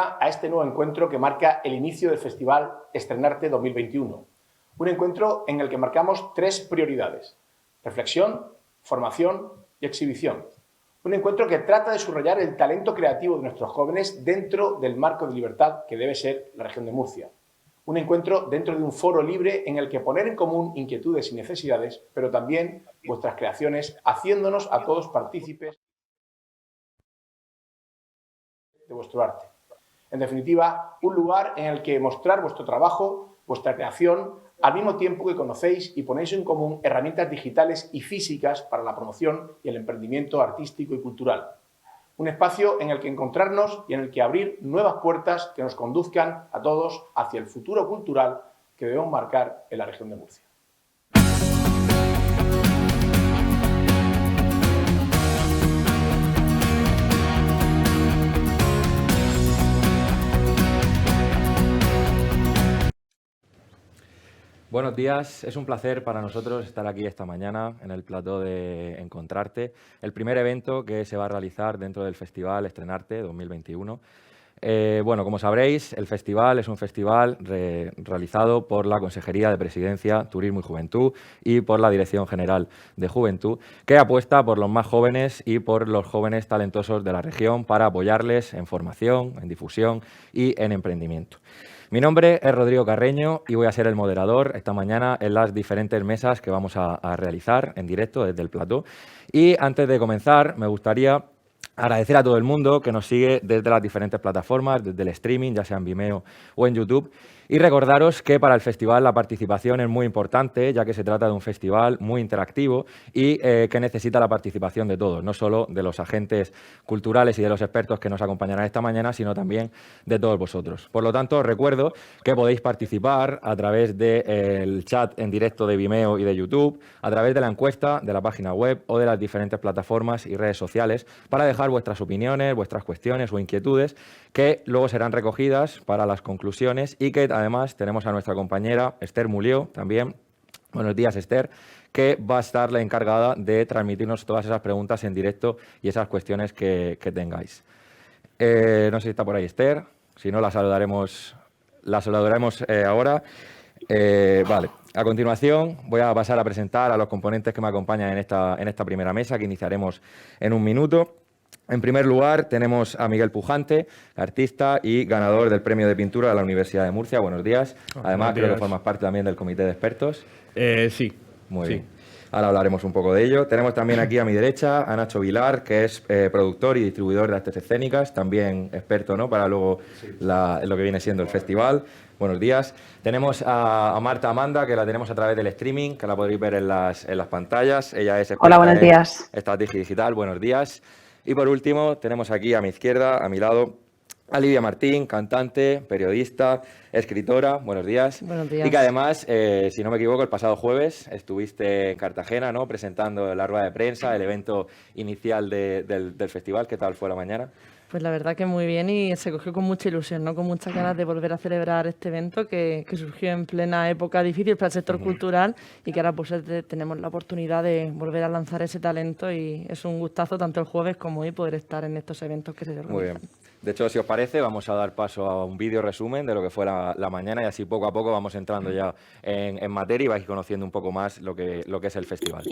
bienvenida a este nuevo encuentro que marca el inicio del Festival Estrenarte 2021. Un encuentro en el que marcamos 3 prioridades: reflexión, formación y exhibición. Un encuentro que trata de subrayar el talento creativo de nuestros jóvenes dentro del marco de libertad que debe ser la región de Murcia. Un encuentro dentro de un foro libre en el que poner en común inquietudes y necesidades, pero también vuestras creaciones, haciéndonos a todos partícipes de vuestro arte. En definitiva, un lugar en el que mostrar vuestro trabajo, vuestra creación, al mismo tiempo que conocéis y ponéis en común herramientas digitales y físicas para la promoción y el emprendimiento artístico y cultural. Un espacio en el que encontrarnos y en el que abrir nuevas puertas que nos conduzcan a todos hacia el futuro cultural que debemos marcar en la región de Murcia. Buenos días, es un placer para nosotros estar aquí esta mañana en el plató de Encontrarte, el primer evento que se va a realizar dentro del Festival Estrenarte 2021. Bueno, como sabréis, el festival es un festival realizado por la Consejería de Presidencia, Turismo y Juventud y por la Dirección General de Juventud, que apuesta por los más jóvenes y por los jóvenes talentosos de la región para apoyarles en formación, en difusión y en emprendimiento. Mi nombre es Rodrigo Carreño y voy a ser el moderador esta mañana en las diferentes mesas que vamos a realizar en directo desde el plató. Y antes de comenzar, me gustaría agradecer a todo el mundo que nos sigue desde las diferentes plataformas, desde el streaming, ya sea en Vimeo o en YouTube. Y recordaros que para el festival la participación es muy importante, ya que se trata de un festival muy interactivo y que necesita la participación de todos, no solo de los agentes culturales y de los expertos que nos acompañarán esta mañana, sino también de todos vosotros. Por lo tanto, os recuerdo que podéis participar a través del chat en directo de Vimeo y de YouTube, a través de la encuesta de la página web o de las diferentes plataformas y redes sociales para dejar vuestras opiniones, vuestras cuestiones o inquietudes que luego serán recogidas para las conclusiones y que además tenemos a nuestra compañera Esther Mulió también. Buenos días, Esther, que va a estar la encargada de transmitirnos todas esas preguntas en directo y esas cuestiones que tengáis. No sé si está por ahí Esther, si no la saludaremos ahora. Vale. A continuación voy a pasar a presentar a los componentes que me acompañan en esta primera mesa, que iniciaremos en un minuto. En primer lugar, tenemos a Miguel Pujante, artista y ganador del Premio de Pintura de la Universidad de Murcia. Buenos días. Además, creo que formas parte también del comité de expertos. Sí. Muy bien. Ahora hablaremos un poco de ello. Tenemos también aquí a mi derecha a Nacho Vilar, que es productor y distribuidor de artes escénicas, también experto, ¿no?, para luego lo que viene siendo el festival. Buenos días. Tenemos a Marta Amanda, que la tenemos a través del streaming, que la podréis ver en las pantallas. Ella es experta. Hola, buenos días. En estrategia digital. Buenos días. Y por último, tenemos aquí a mi izquierda, a mi lado, a Lidia Martín, cantante, periodista, escritora. Buenos días. Buenos días. Y que además, si no me equivoco, el pasado jueves estuviste en Cartagena, ¿no?, presentando la rueda de prensa, el evento inicial del festival. ¿Qué tal fue la mañana? Pues la verdad que muy bien y se cogió con mucha ilusión, ¿no?, con muchas ganas de volver a celebrar este evento que surgió en plena época difícil para el sector cultural y que ahora pues tenemos la oportunidad de volver a lanzar ese talento y es un gustazo tanto el jueves como hoy poder estar en estos eventos que se organizan. Muy bien. De hecho, si os parece, vamos a dar paso a un vídeo resumen de lo que fue la mañana y así poco a poco vamos entrando ya en materia y vais conociendo un poco más lo que es el festival.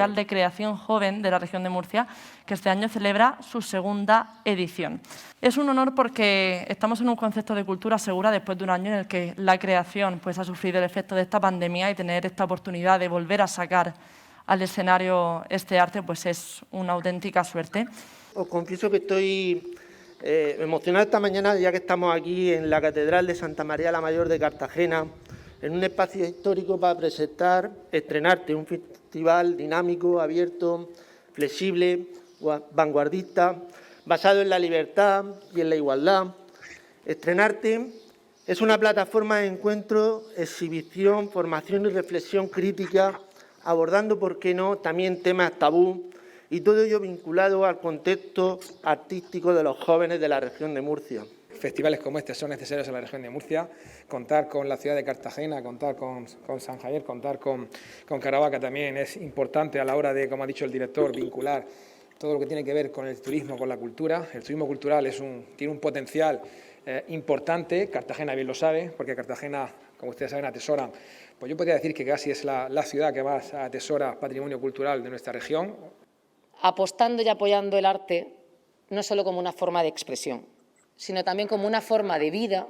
De Creación Joven de la región de Murcia, que este año celebra su segunda edición. Es un honor porque estamos en un concepto de cultura segura después de un año en el que la creación pues, ha sufrido el efecto de esta pandemia y tener esta oportunidad de volver a sacar al escenario este arte pues es una auténtica suerte. Os confieso que estoy emocionado esta mañana ya que estamos aquí en la Catedral de Santa María la Mayor de Cartagena, en un espacio histórico para presentar Estrenarte, un festival dinámico, abierto, flexible, vanguardista, basado en la libertad y en la igualdad. Estrenarte es una plataforma de encuentro, exhibición, formación y reflexión crítica, abordando, por qué no, también temas tabú y todo ello vinculado al contexto artístico de los jóvenes de la región de Murcia. Festivales como este son necesarios en la región de Murcia. Contar con la ciudad de Cartagena, contar con San Javier, contar con Caravaca también es importante a la hora de, como ha dicho el director, vincular todo lo que tiene que ver con el turismo, con la cultura. El turismo cultural tiene un potencial importante. Cartagena bien lo sabe, porque Cartagena, como ustedes saben, atesoran. Pues yo podría decir que casi es la ciudad que más atesora patrimonio cultural de nuestra región. Apostando y apoyando el arte no solo como una forma de expresión, sino también como una forma de vida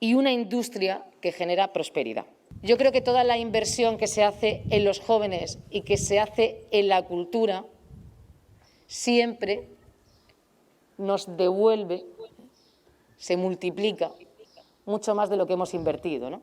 y una industria que genera prosperidad. Yo creo que toda la inversión que se hace en los jóvenes y que se hace en la cultura siempre nos devuelve, se multiplica mucho más de lo que hemos invertido, ¿no?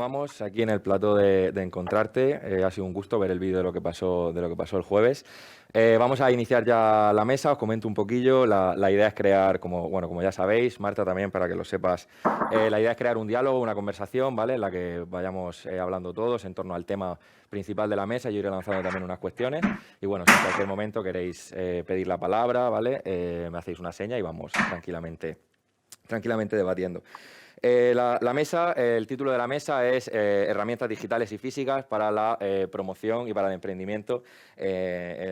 Continuamos aquí en el plató de Encontrarte. Ha sido un gusto ver el vídeo de lo que pasó el jueves. Vamos a iniciar ya la mesa. Os comento un poquillo. La idea es crear, como ya sabéis, Marta también, para que lo sepas, la idea es crear un diálogo, una conversación, ¿vale?, en la que vayamos hablando todos en torno al tema principal de la mesa. Yo iré lanzando también unas cuestiones. Y bueno, si en cualquier momento queréis pedir la palabra, ¿vale?, me hacéis una seña y vamos tranquilamente debatiendo. La mesa, el título de la mesa es Herramientas digitales y físicas para la promoción y para el emprendimiento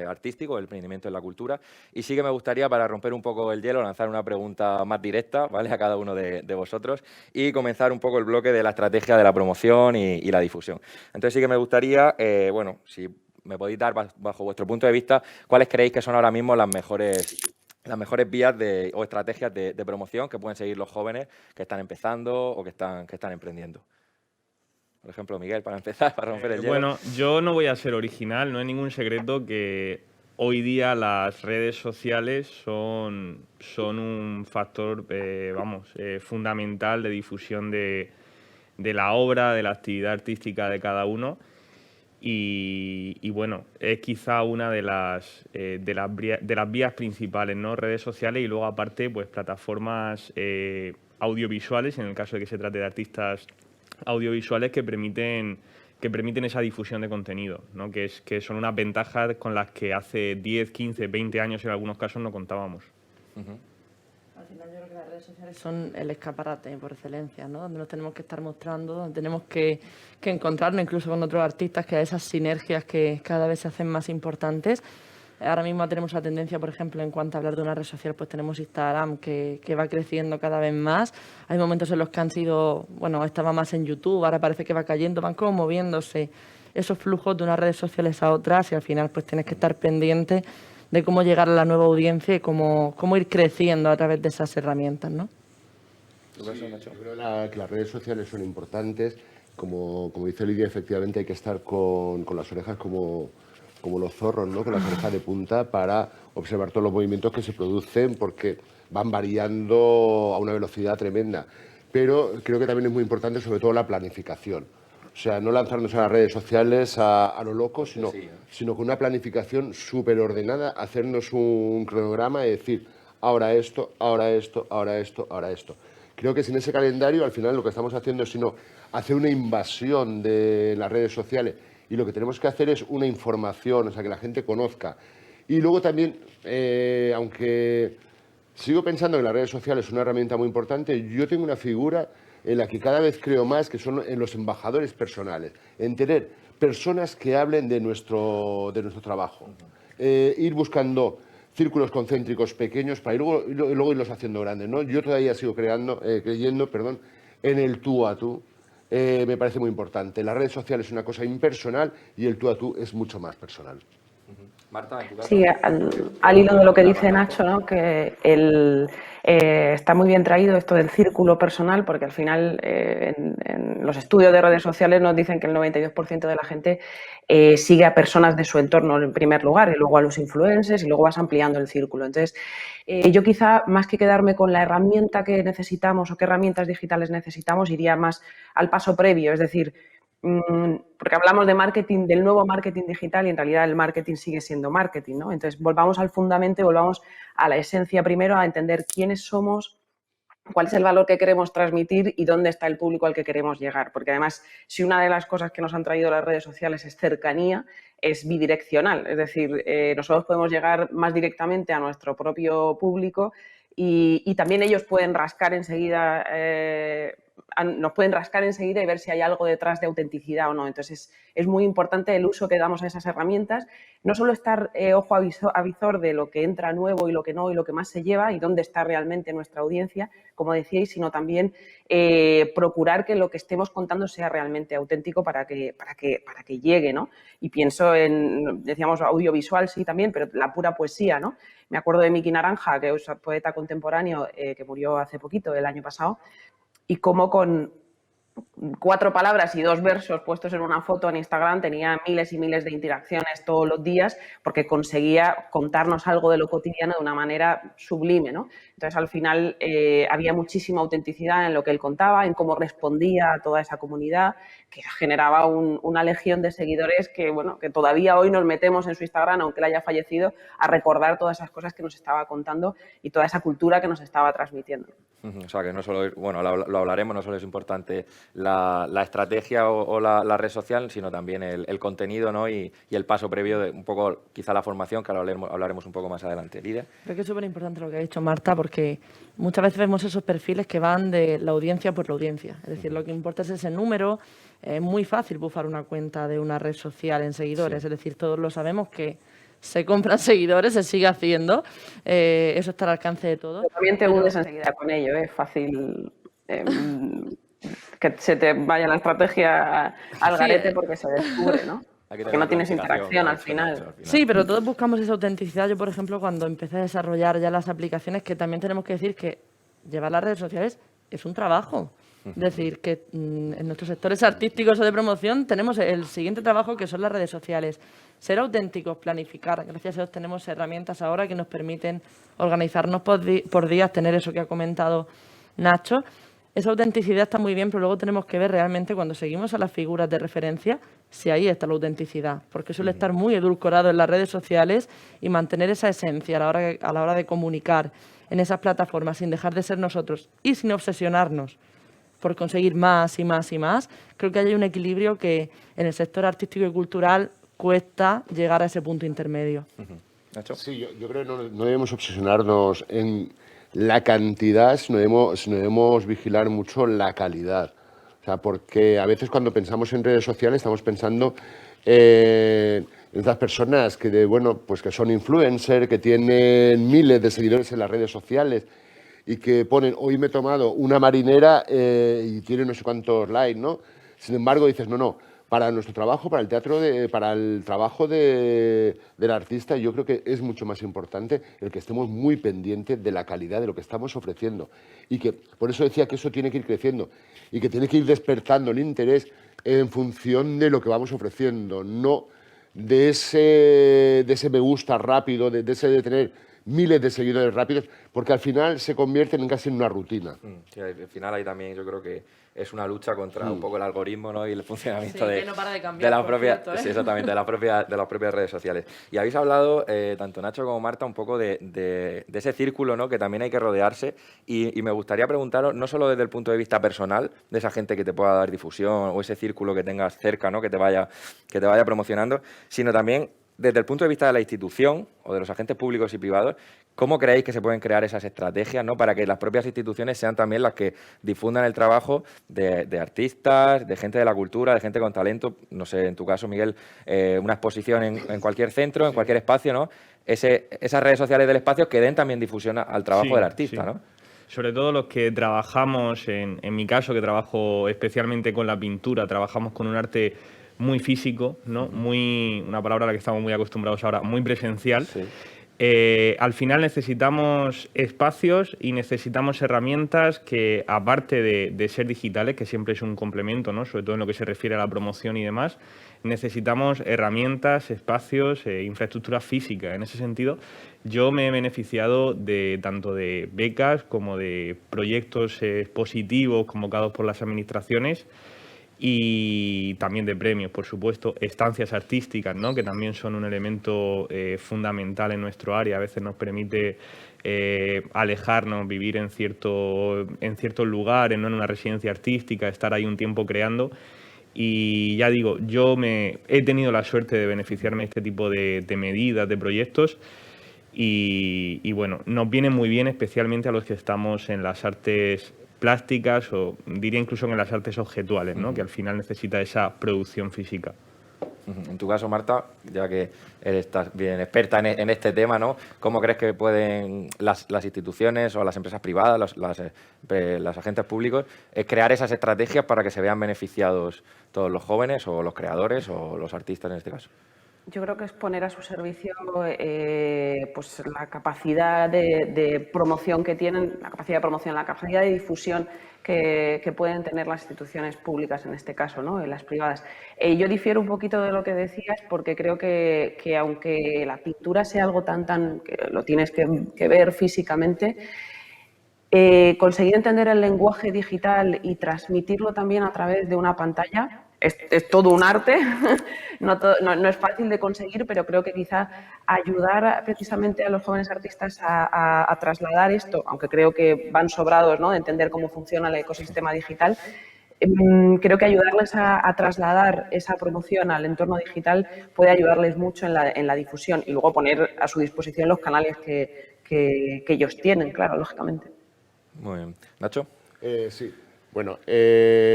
artístico, el emprendimiento en la cultura. Y sí que me gustaría, para romper un poco el hielo, lanzar una pregunta más directa, ¿vale?, a cada uno de vosotros y comenzar un poco el bloque de la estrategia de la promoción y la difusión. Entonces sí que me gustaría, bueno, si me podéis dar, bajo vuestro punto de vista, cuáles creéis que son ahora mismo las mejores vías o estrategias de promoción que pueden seguir los jóvenes que están empezando o que están emprendiendo. Por ejemplo, Miguel, para empezar, para romper el hielo. Bueno, yo no voy a ser original, no es ningún secreto que hoy día las redes sociales son un factor, fundamental de difusión de la obra, de la actividad artística de cada uno. Y bueno, es quizá una de las vías principales, ¿no? Redes sociales y luego aparte pues plataformas audiovisuales, en el caso de que se trate de artistas audiovisuales que permiten esa difusión de contenido, ¿no? Que son unas ventajas con las que hace 10, 15, 20 años en algunos casos no contábamos. Al final yo creo que las redes sociales son el escaparate por excelencia, ¿no?, donde nos tenemos que estar mostrando, donde tenemos que encontrarnos incluso con otros artistas, que hay esas sinergias que cada vez se hacen más importantes. Ahora mismo tenemos la tendencia, por ejemplo, en cuanto a hablar de una red social, pues tenemos Instagram, que va creciendo cada vez más. Hay momentos en los que estaba más en YouTube, ahora parece que va cayendo, van como moviéndose esos flujos de unas redes sociales a otras y al final pues tienes que estar pendiente de cómo llegar a la nueva audiencia y cómo ir creciendo a través de esas herramientas, ¿no? Sí, yo creo que las redes sociales son importantes. Como dice Lidia, efectivamente hay que estar con las orejas como los zorros, ¿no?, con las orejas de punta para observar todos los movimientos que se producen, porque van variando a una velocidad tremenda. Pero creo que también es muy importante sobre todo la planificación. O sea, no lanzarnos a las redes sociales a lo loco, sino con una planificación súper ordenada, hacernos un cronograma y decir, ahora esto, ahora esto, ahora esto, ahora esto. Creo que sin ese calendario, al final lo que estamos haciendo es hacer una invasión de las redes sociales, y lo que tenemos que hacer es una información, o sea, que la gente conozca. Y luego también, aunque sigo pensando que las redes sociales son una herramienta muy importante, yo tengo una figura en la que cada vez creo más, que son en los embajadores personales, en tener personas que hablen de nuestro trabajo, ir buscando círculos concéntricos pequeños para luego irlos haciendo grandes, ¿no? Yo todavía sigo creyendo en el tú a tú. Me parece muy importante. Las redes sociales es una cosa impersonal y el tú a tú es mucho más personal. Marta, ¿en tu caso? Sí, al hilo de lo que dice Nacho, ¿no?, que está muy bien traído esto del círculo personal, porque al final en los estudios de redes sociales nos dicen que el 92% de la gente sigue a personas de su entorno en primer lugar, y luego a los influencers, y luego vas ampliando el círculo. Entonces, yo quizá, más que quedarme con la herramienta que necesitamos o qué herramientas digitales necesitamos, iría más al paso previo, es decir, porque hablamos de marketing, del nuevo marketing digital, y en realidad el marketing sigue siendo marketing, ¿no? Entonces, volvamos al fundamento y volvamos a la esencia primero, a entender quiénes somos, cuál es el valor que queremos transmitir y dónde está el público al que queremos llegar. Porque además, si una de las cosas que nos han traído las redes sociales es cercanía, es bidireccional. Es decir, nosotros podemos llegar más directamente a nuestro propio público y también ellos pueden rascar enseguida, nos pueden rascar enseguida y ver si hay algo detrás de autenticidad o no. Entonces, es muy importante el uso que damos a esas herramientas. No solo estar ojo a visor de lo que entra nuevo y lo que no y lo que más se lleva y dónde está realmente nuestra audiencia, como decíais, sino también procurar que lo que estemos contando sea realmente auténtico para que llegue, ¿no? Y pienso en, decíamos, audiovisual sí también, pero la pura poesía, ¿no? Me acuerdo de Miki Naranja, que es poeta contemporáneo que murió hace poquito, el año pasado, y cómo con 4 palabras y 2 versos puestos en una foto en Instagram tenía miles y miles de interacciones todos los días porque conseguía contarnos algo de lo cotidiano de una manera sublime, ¿no? Entonces, al final, había muchísima autenticidad en lo que él contaba, en cómo respondía a toda esa comunidad, que generaba una legión de seguidores que, bueno, que todavía hoy nos metemos en su Instagram, aunque él haya fallecido, a recordar todas esas cosas que nos estaba contando y toda esa cultura que nos estaba transmitiendo. O sea, que no solo, bueno, lo hablaremos, no solo es importante la estrategia o la red social, sino también el contenido, ¿no? y el paso previo de un poco, quizá la formación, que ahora hablaremos un poco más adelante. Lidia. Creo que es súper importante lo que ha dicho Marta, porque muchas veces vemos esos perfiles que van de la audiencia por la audiencia. Es decir, lo que importa es ese número. Es muy fácil bufar una cuenta de una red social en seguidores. Sí. Es decir, todos lo sabemos que se compran seguidores, se sigue haciendo. Eso está al alcance de todos. También te unes enseguida con ello, es fácil que se te vaya la estrategia al garete porque se descubre, ¿no? Que no tienes interacción al final. Sí, pero todos buscamos esa autenticidad. Yo, por ejemplo, cuando empecé a desarrollar ya las aplicaciones, que también tenemos que decir que llevar las redes sociales es un trabajo. Es decir, que en nuestros sectores artísticos o de promoción tenemos el siguiente trabajo, que son las redes sociales. Ser auténticos, planificar. Gracias a Dios tenemos herramientas ahora que nos permiten organizarnos por días, tener eso que ha comentado Nacho. Esa autenticidad está muy bien, pero luego tenemos que ver realmente cuando seguimos a las figuras de referencia si ahí está la autenticidad, porque suele estar muy edulcorado en las redes sociales y mantener esa esencia a la hora de comunicar en esas plataformas sin dejar de ser nosotros y sin obsesionarnos por conseguir más y más y más. Creo que hay un equilibrio que en el sector artístico y cultural cuesta llegar a ese punto intermedio. ¿Nacho? Sí, yo creo que no debemos obsesionarnos en la cantidad, sino debemos vigilar mucho la calidad. O sea, porque a veces cuando pensamos en redes sociales estamos pensando en estas personas que, pues que son influencers, que tienen miles de seguidores en las redes sociales y que ponen, hoy me he tomado una marinera y tiene no sé cuántos likes, ¿no? Sin embargo, dices, no, para nuestro trabajo, para el teatro, para el trabajo del artista, yo creo que es mucho más importante el que estemos muy pendientes de la calidad de lo que estamos ofreciendo. Y que, por eso decía que eso tiene que ir creciendo y que tiene que ir despertando el interés en función de lo que vamos ofreciendo, no de ese me gusta rápido, de tener miles de seguidores rápidos, porque al final se convierten casi en una rutina. Sí, al final ahí también yo creo que es una lucha contra un poco el algoritmo, ¿no? Y el funcionamiento que no para de cambiar, las propias, sí, exactamente, de las propias redes sociales. Y habéis hablado, tanto Nacho como Marta, un poco de ese círculo, ¿no? Que también hay que rodearse, y me gustaría preguntaros, no solo desde el punto de vista personal, de esa gente que te pueda dar difusión o ese círculo que tengas cerca, ¿no? que te vaya promocionando, sino también desde el punto de vista de la institución o de los agentes públicos y privados. ¿Cómo creéis que se pueden crear esas estrategias, ¿no? Para que las propias instituciones sean también las que difundan el trabajo de artistas, de gente de la cultura, de gente con talento? No sé, en tu caso, Miguel, una exposición en cualquier centro, en cualquier espacio, ¿no? Esas redes sociales del espacio que den también difusión al trabajo del artista, ¿no? Sobre todo los que trabajamos, en mi caso, que trabajo especialmente con la pintura, trabajamos con un arte muy físico, ¿no? Una palabra a la que estamos muy acostumbrados ahora, muy presencial. Sí. Al final necesitamos espacios y necesitamos herramientas que, aparte de ser digitales, que siempre es un complemento, ¿no? Sobre todo en lo que se refiere a la promoción y demás, necesitamos herramientas, espacios, infraestructura física. En ese sentido, yo me he beneficiado tanto de becas como de proyectos expositivos convocados por las administraciones. y también de premios, por supuesto, estancias artísticas, ¿no? Que también son un elemento fundamental en nuestro área. A veces nos permite alejarnos, vivir en ciertos lugares, no en una residencia artística, estar ahí un tiempo creando. Y ya digo, yo he tenido la suerte de beneficiarme de este tipo de medidas, de proyectos, y bueno, nos viene muy bien, especialmente a los que estamos en las artes plásticas, o diría incluso en las artes objetuales, ¿no? Que al final necesita esa producción física. En tu caso, Marta, ya que estás bien experta en este tema, ¿no? ¿Cómo crees que pueden las instituciones o las empresas privadas, los agentes públicos, crear esas estrategias para que se vean beneficiados todos los jóvenes o los creadores o los artistas en este caso? Yo creo que es poner a su servicio pues la capacidad de promoción que tienen, la capacidad de promoción, la capacidad de difusión que pueden tener las instituciones públicas, en este caso, ¿no? En las privadas. Yo difiero un poquito de lo que decías, porque creo que aunque la pintura sea algo que lo tienes que ver físicamente, conseguir entender el lenguaje digital y transmitirlo también a través de una pantalla es todo un arte, no es fácil de conseguir, pero creo que quizá ayudar precisamente a los jóvenes artistas a trasladar esto, aunque creo que van sobrados, ¿no?, de entender cómo funciona el ecosistema digital, creo que ayudarles a trasladar esa promoción al entorno digital puede ayudarles mucho en la difusión y luego poner a su disposición los canales que ellos tienen, claro, lógicamente. Muy bien. ¿Nacho? Sí. Bueno,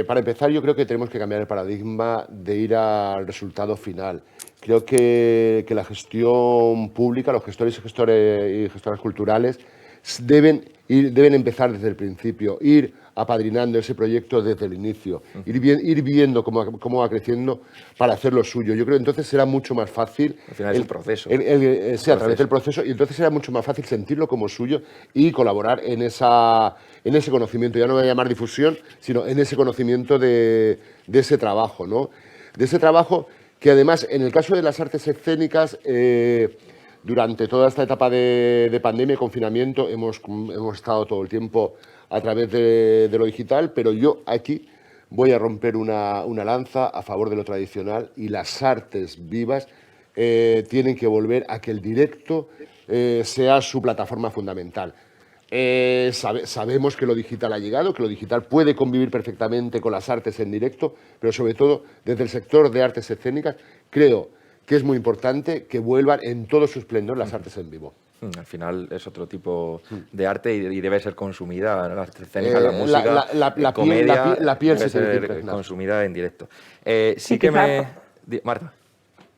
para empezar, yo creo que tenemos que cambiar el paradigma de ir al resultado final. Creo que la gestión pública, los gestores y gestoras culturales deben empezar desde el principio, ir apadrinando ese proyecto desde el inicio, ir viendo cómo va creciendo para hacer lo suyo. Yo creo que entonces será mucho más fácil... Al final es un proceso. Sí, a través del proceso, y entonces será mucho más fácil sentirlo como suyo y colaborar en ese conocimiento. Ya no voy a llamar difusión, sino en ese conocimiento de ese trabajo, ¿no? De ese trabajo que además, en el caso de las artes escénicas, durante toda esta etapa de pandemia y confinamiento hemos estado todo el tiempo a través de lo digital, pero yo aquí voy a romper una lanza a favor de lo tradicional, y las artes vivas tienen que volver a que el directo sea su plataforma fundamental. Sabemos que lo digital ha llegado, que lo digital puede convivir perfectamente con las artes en directo, pero sobre todo desde el sector de artes escénicas creo que es muy importante que vuelvan en todo su esplendor las artes en vivo. Al final es otro tipo de arte y debe ser consumida, la arte escénica, la música, la comedia, la piel debe se tiene que ser impregnar. consumida en directo. Marta.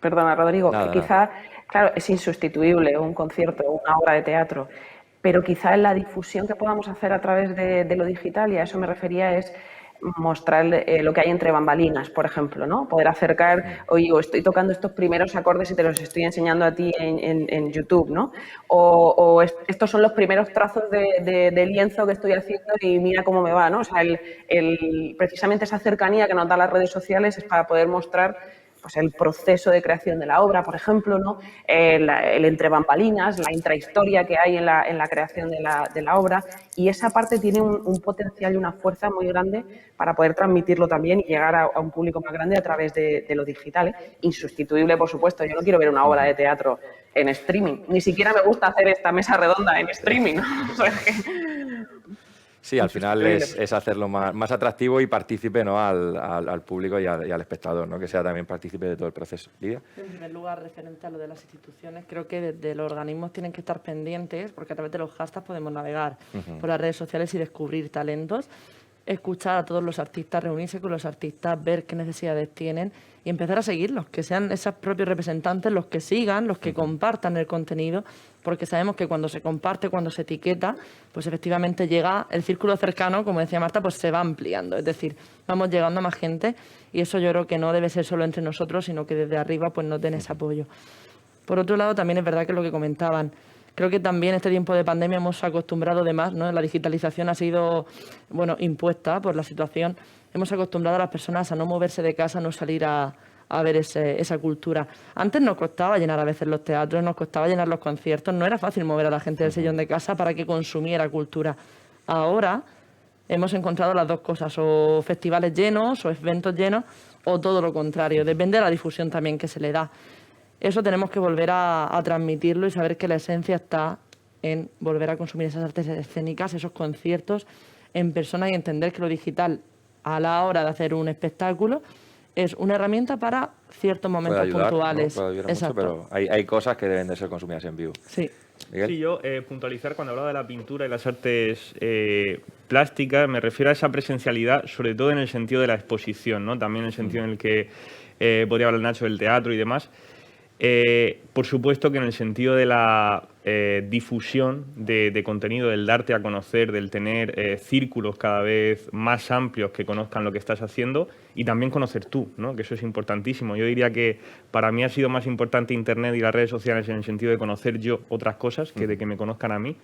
Perdona, Rodrigo, Nada, que quizá, claro, es insustituible un concierto, una obra de teatro, pero quizá en la difusión que podamos hacer a través de lo digital, y a eso me refería, es mostrar lo que hay entre bambalinas, por ejemplo, ¿no? Poder acercar, oye, estoy tocando estos primeros acordes y te los estoy enseñando a ti en YouTube, ¿no? O estos son los primeros trazos de lienzo que estoy haciendo y mira cómo me va, ¿no? O sea, precisamente esa cercanía que nos dan las redes sociales es para poder mostrar pues el proceso de creación de la obra, por ejemplo, ¿no? El entre bambalinas, la intrahistoria que hay en la creación de la obra, y esa parte tiene un potencial y una fuerza muy grande para poder transmitirlo también y llegar a un público más grande a través de lo digital, ¿eh? Insustituible, por supuesto. Yo no quiero ver una obra de teatro en streaming, ni siquiera me gusta hacer esta mesa redonda en streaming, ¿no? O sea, Sí, al final es hacerlo más atractivo y partícipe, ¿no?, al público y al espectador, ¿no?, que sea también partícipe de todo el proceso. Lidia. En primer lugar, referente a lo de las instituciones, creo que desde los organismos tienen que estar pendientes, porque a través de los hashtags podemos navegar por las redes sociales y descubrir talentos, escuchar a todos los artistas, reunirse con los artistas, ver qué necesidades tienen y empezar a seguirlos, que sean esos propios representantes los que sigan, los que compartan el contenido, porque sabemos que cuando se comparte, cuando se etiqueta, pues efectivamente llega el círculo cercano, como decía Marta, pues se va ampliando, es decir, vamos llegando a más gente, y eso yo creo que no debe ser solo entre nosotros, sino que desde arriba pues nos den ese apoyo. Por otro lado, también es verdad que es lo que comentaban, creo que también este tiempo de pandemia hemos acostumbrado de más, ¿no? La digitalización ha sido, bueno, impuesta por la situación. Hemos acostumbrado a las personas a no moverse de casa, a no salir a ver esa cultura. Antes nos costaba llenar a veces los teatros, nos costaba llenar los conciertos, no era fácil mover a la gente del sillón de casa para que consumiera cultura. Ahora hemos encontrado las dos cosas, o festivales llenos, o eventos llenos, o todo lo contrario. Depende de la difusión también que se le da. Eso tenemos que volver a transmitirlo y saber que la esencia está en volver a consumir esas artes escénicas, esos conciertos en persona y entender que lo digital a la hora de hacer un espectáculo es una herramienta para ciertos momentos puede ayudar, puntuales. ¿no? Puede ayudar mucho, pero hay cosas que deben de ser consumidas en vivo. Sí. Miguel. Sí, yo puntualizar cuando hablaba de la pintura y las artes plásticas, me refiero a esa presencialidad, sobre todo en el sentido de la exposición, ¿no? También en el sentido en el que podría hablar Nacho del teatro y demás. Por supuesto que en el sentido de la difusión de contenido, del darte a conocer, del tener círculos cada vez más amplios que conozcan lo que estás haciendo y también conocer tú, ¿no? Que eso es importantísimo. Yo diría que para mí ha sido más importante Internet y las redes sociales en el sentido de conocer yo otras cosas que de que me conozcan a mí.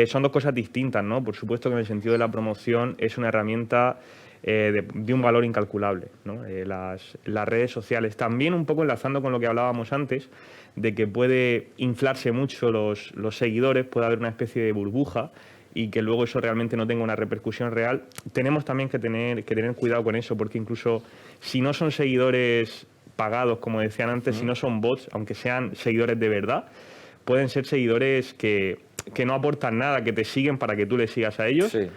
Son dos cosas distintas, ¿no? Por supuesto que en el sentido de la promoción es una herramienta de un valor incalculable, ¿no? Las redes sociales. También un poco enlazando con lo que hablábamos antes, de que puede inflarse mucho los seguidores, puede haber una especie de burbuja y que luego eso realmente no tenga una repercusión real. Tenemos también que tener cuidado con eso, porque incluso si no son seguidores pagados, como decían antes, si no son bots, aunque sean seguidores de verdad, pueden ser seguidores que no aportan nada, que te siguen para que tú les sigas a ellos. Sí.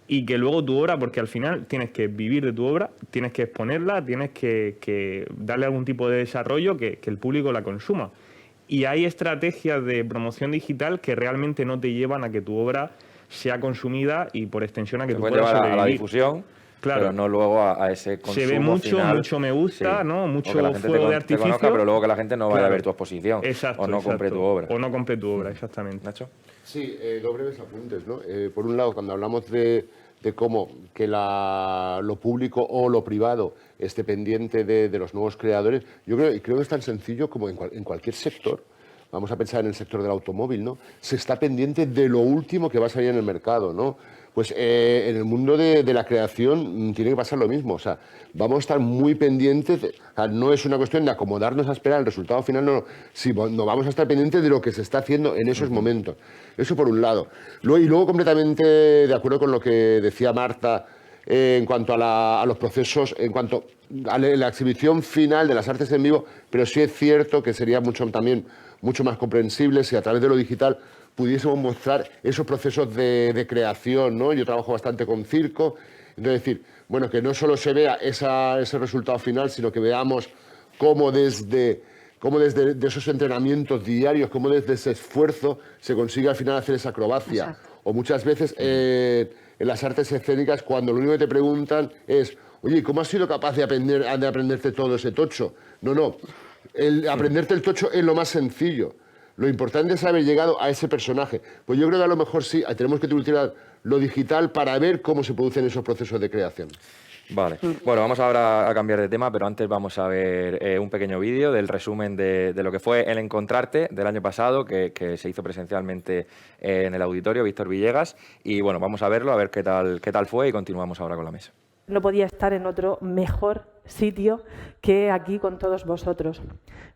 Y que luego tu obra, porque al final tienes que vivir de tu obra, tienes que exponerla, tienes que darle algún tipo de desarrollo que el público la consuma. Y hay estrategias de promoción digital que realmente no te llevan a que tu obra sea consumida y por extensión a que tú puedas llevar sobrevivir. a la difusión, claro, pero no luego a ese consumo se ve mucho, final. Mucho me gusta, sí. ¿no? Mucho que la gente fuego de te artificio. conozca, pero luego que la gente no vaya claro. a ver tu exposición. Exacto, o no compre tu obra. O no compre tu obra, exactamente. ¿Nacho? Sí, dos breves apuntes, ¿no? Por un lado, cuando hablamos de cómo que lo público o lo privado esté pendiente de los nuevos creadores, yo creo que es tan sencillo como en cualquier sector. Vamos a pensar en el sector del automóvil, ¿no? Se está pendiente de lo último que va a salir en el mercado, ¿no? Pues en el mundo de la creación tiene que pasar lo mismo. O sea, vamos a estar muy pendientes. O sea, no es una cuestión de acomodarnos a esperar el resultado final, no. Sí, no vamos a estar pendientes de lo que se está haciendo en esos momentos. Eso por un lado. Y luego completamente de acuerdo con lo que decía Marta en cuanto a los procesos, en cuanto a la exhibición final de las artes en vivo, pero sí es cierto que sería mucho más comprensible si a través de lo digital pudiésemos mostrar esos procesos de creación, ¿no? Yo trabajo bastante con circo, entonces decir, bueno, que no solo se vea ese resultado final, sino que veamos cómo desde esos entrenamientos diarios, cómo desde ese esfuerzo se consigue al final hacer esa acrobacia. Exacto. O muchas veces en las artes escénicas, cuando lo único que te preguntan es, oye, ¿cómo has sido capaz de aprenderte todo ese tocho? No. Aprenderte el tocho es lo más sencillo. Lo importante es haber llegado a ese personaje. Pues yo creo que a lo mejor sí, tenemos que utilizar lo digital para ver cómo se producen esos procesos de creación. Vale. Bueno, vamos ahora a cambiar de tema, pero antes vamos a ver un pequeño vídeo del resumen de lo que fue el Encontrarte del año pasado, que se hizo presencialmente en el auditorio Víctor Villegas. Y bueno, vamos a verlo, a ver qué tal fue y continuamos ahora con la mesa. No podía estar en otro mejor sitio que aquí con todos vosotros,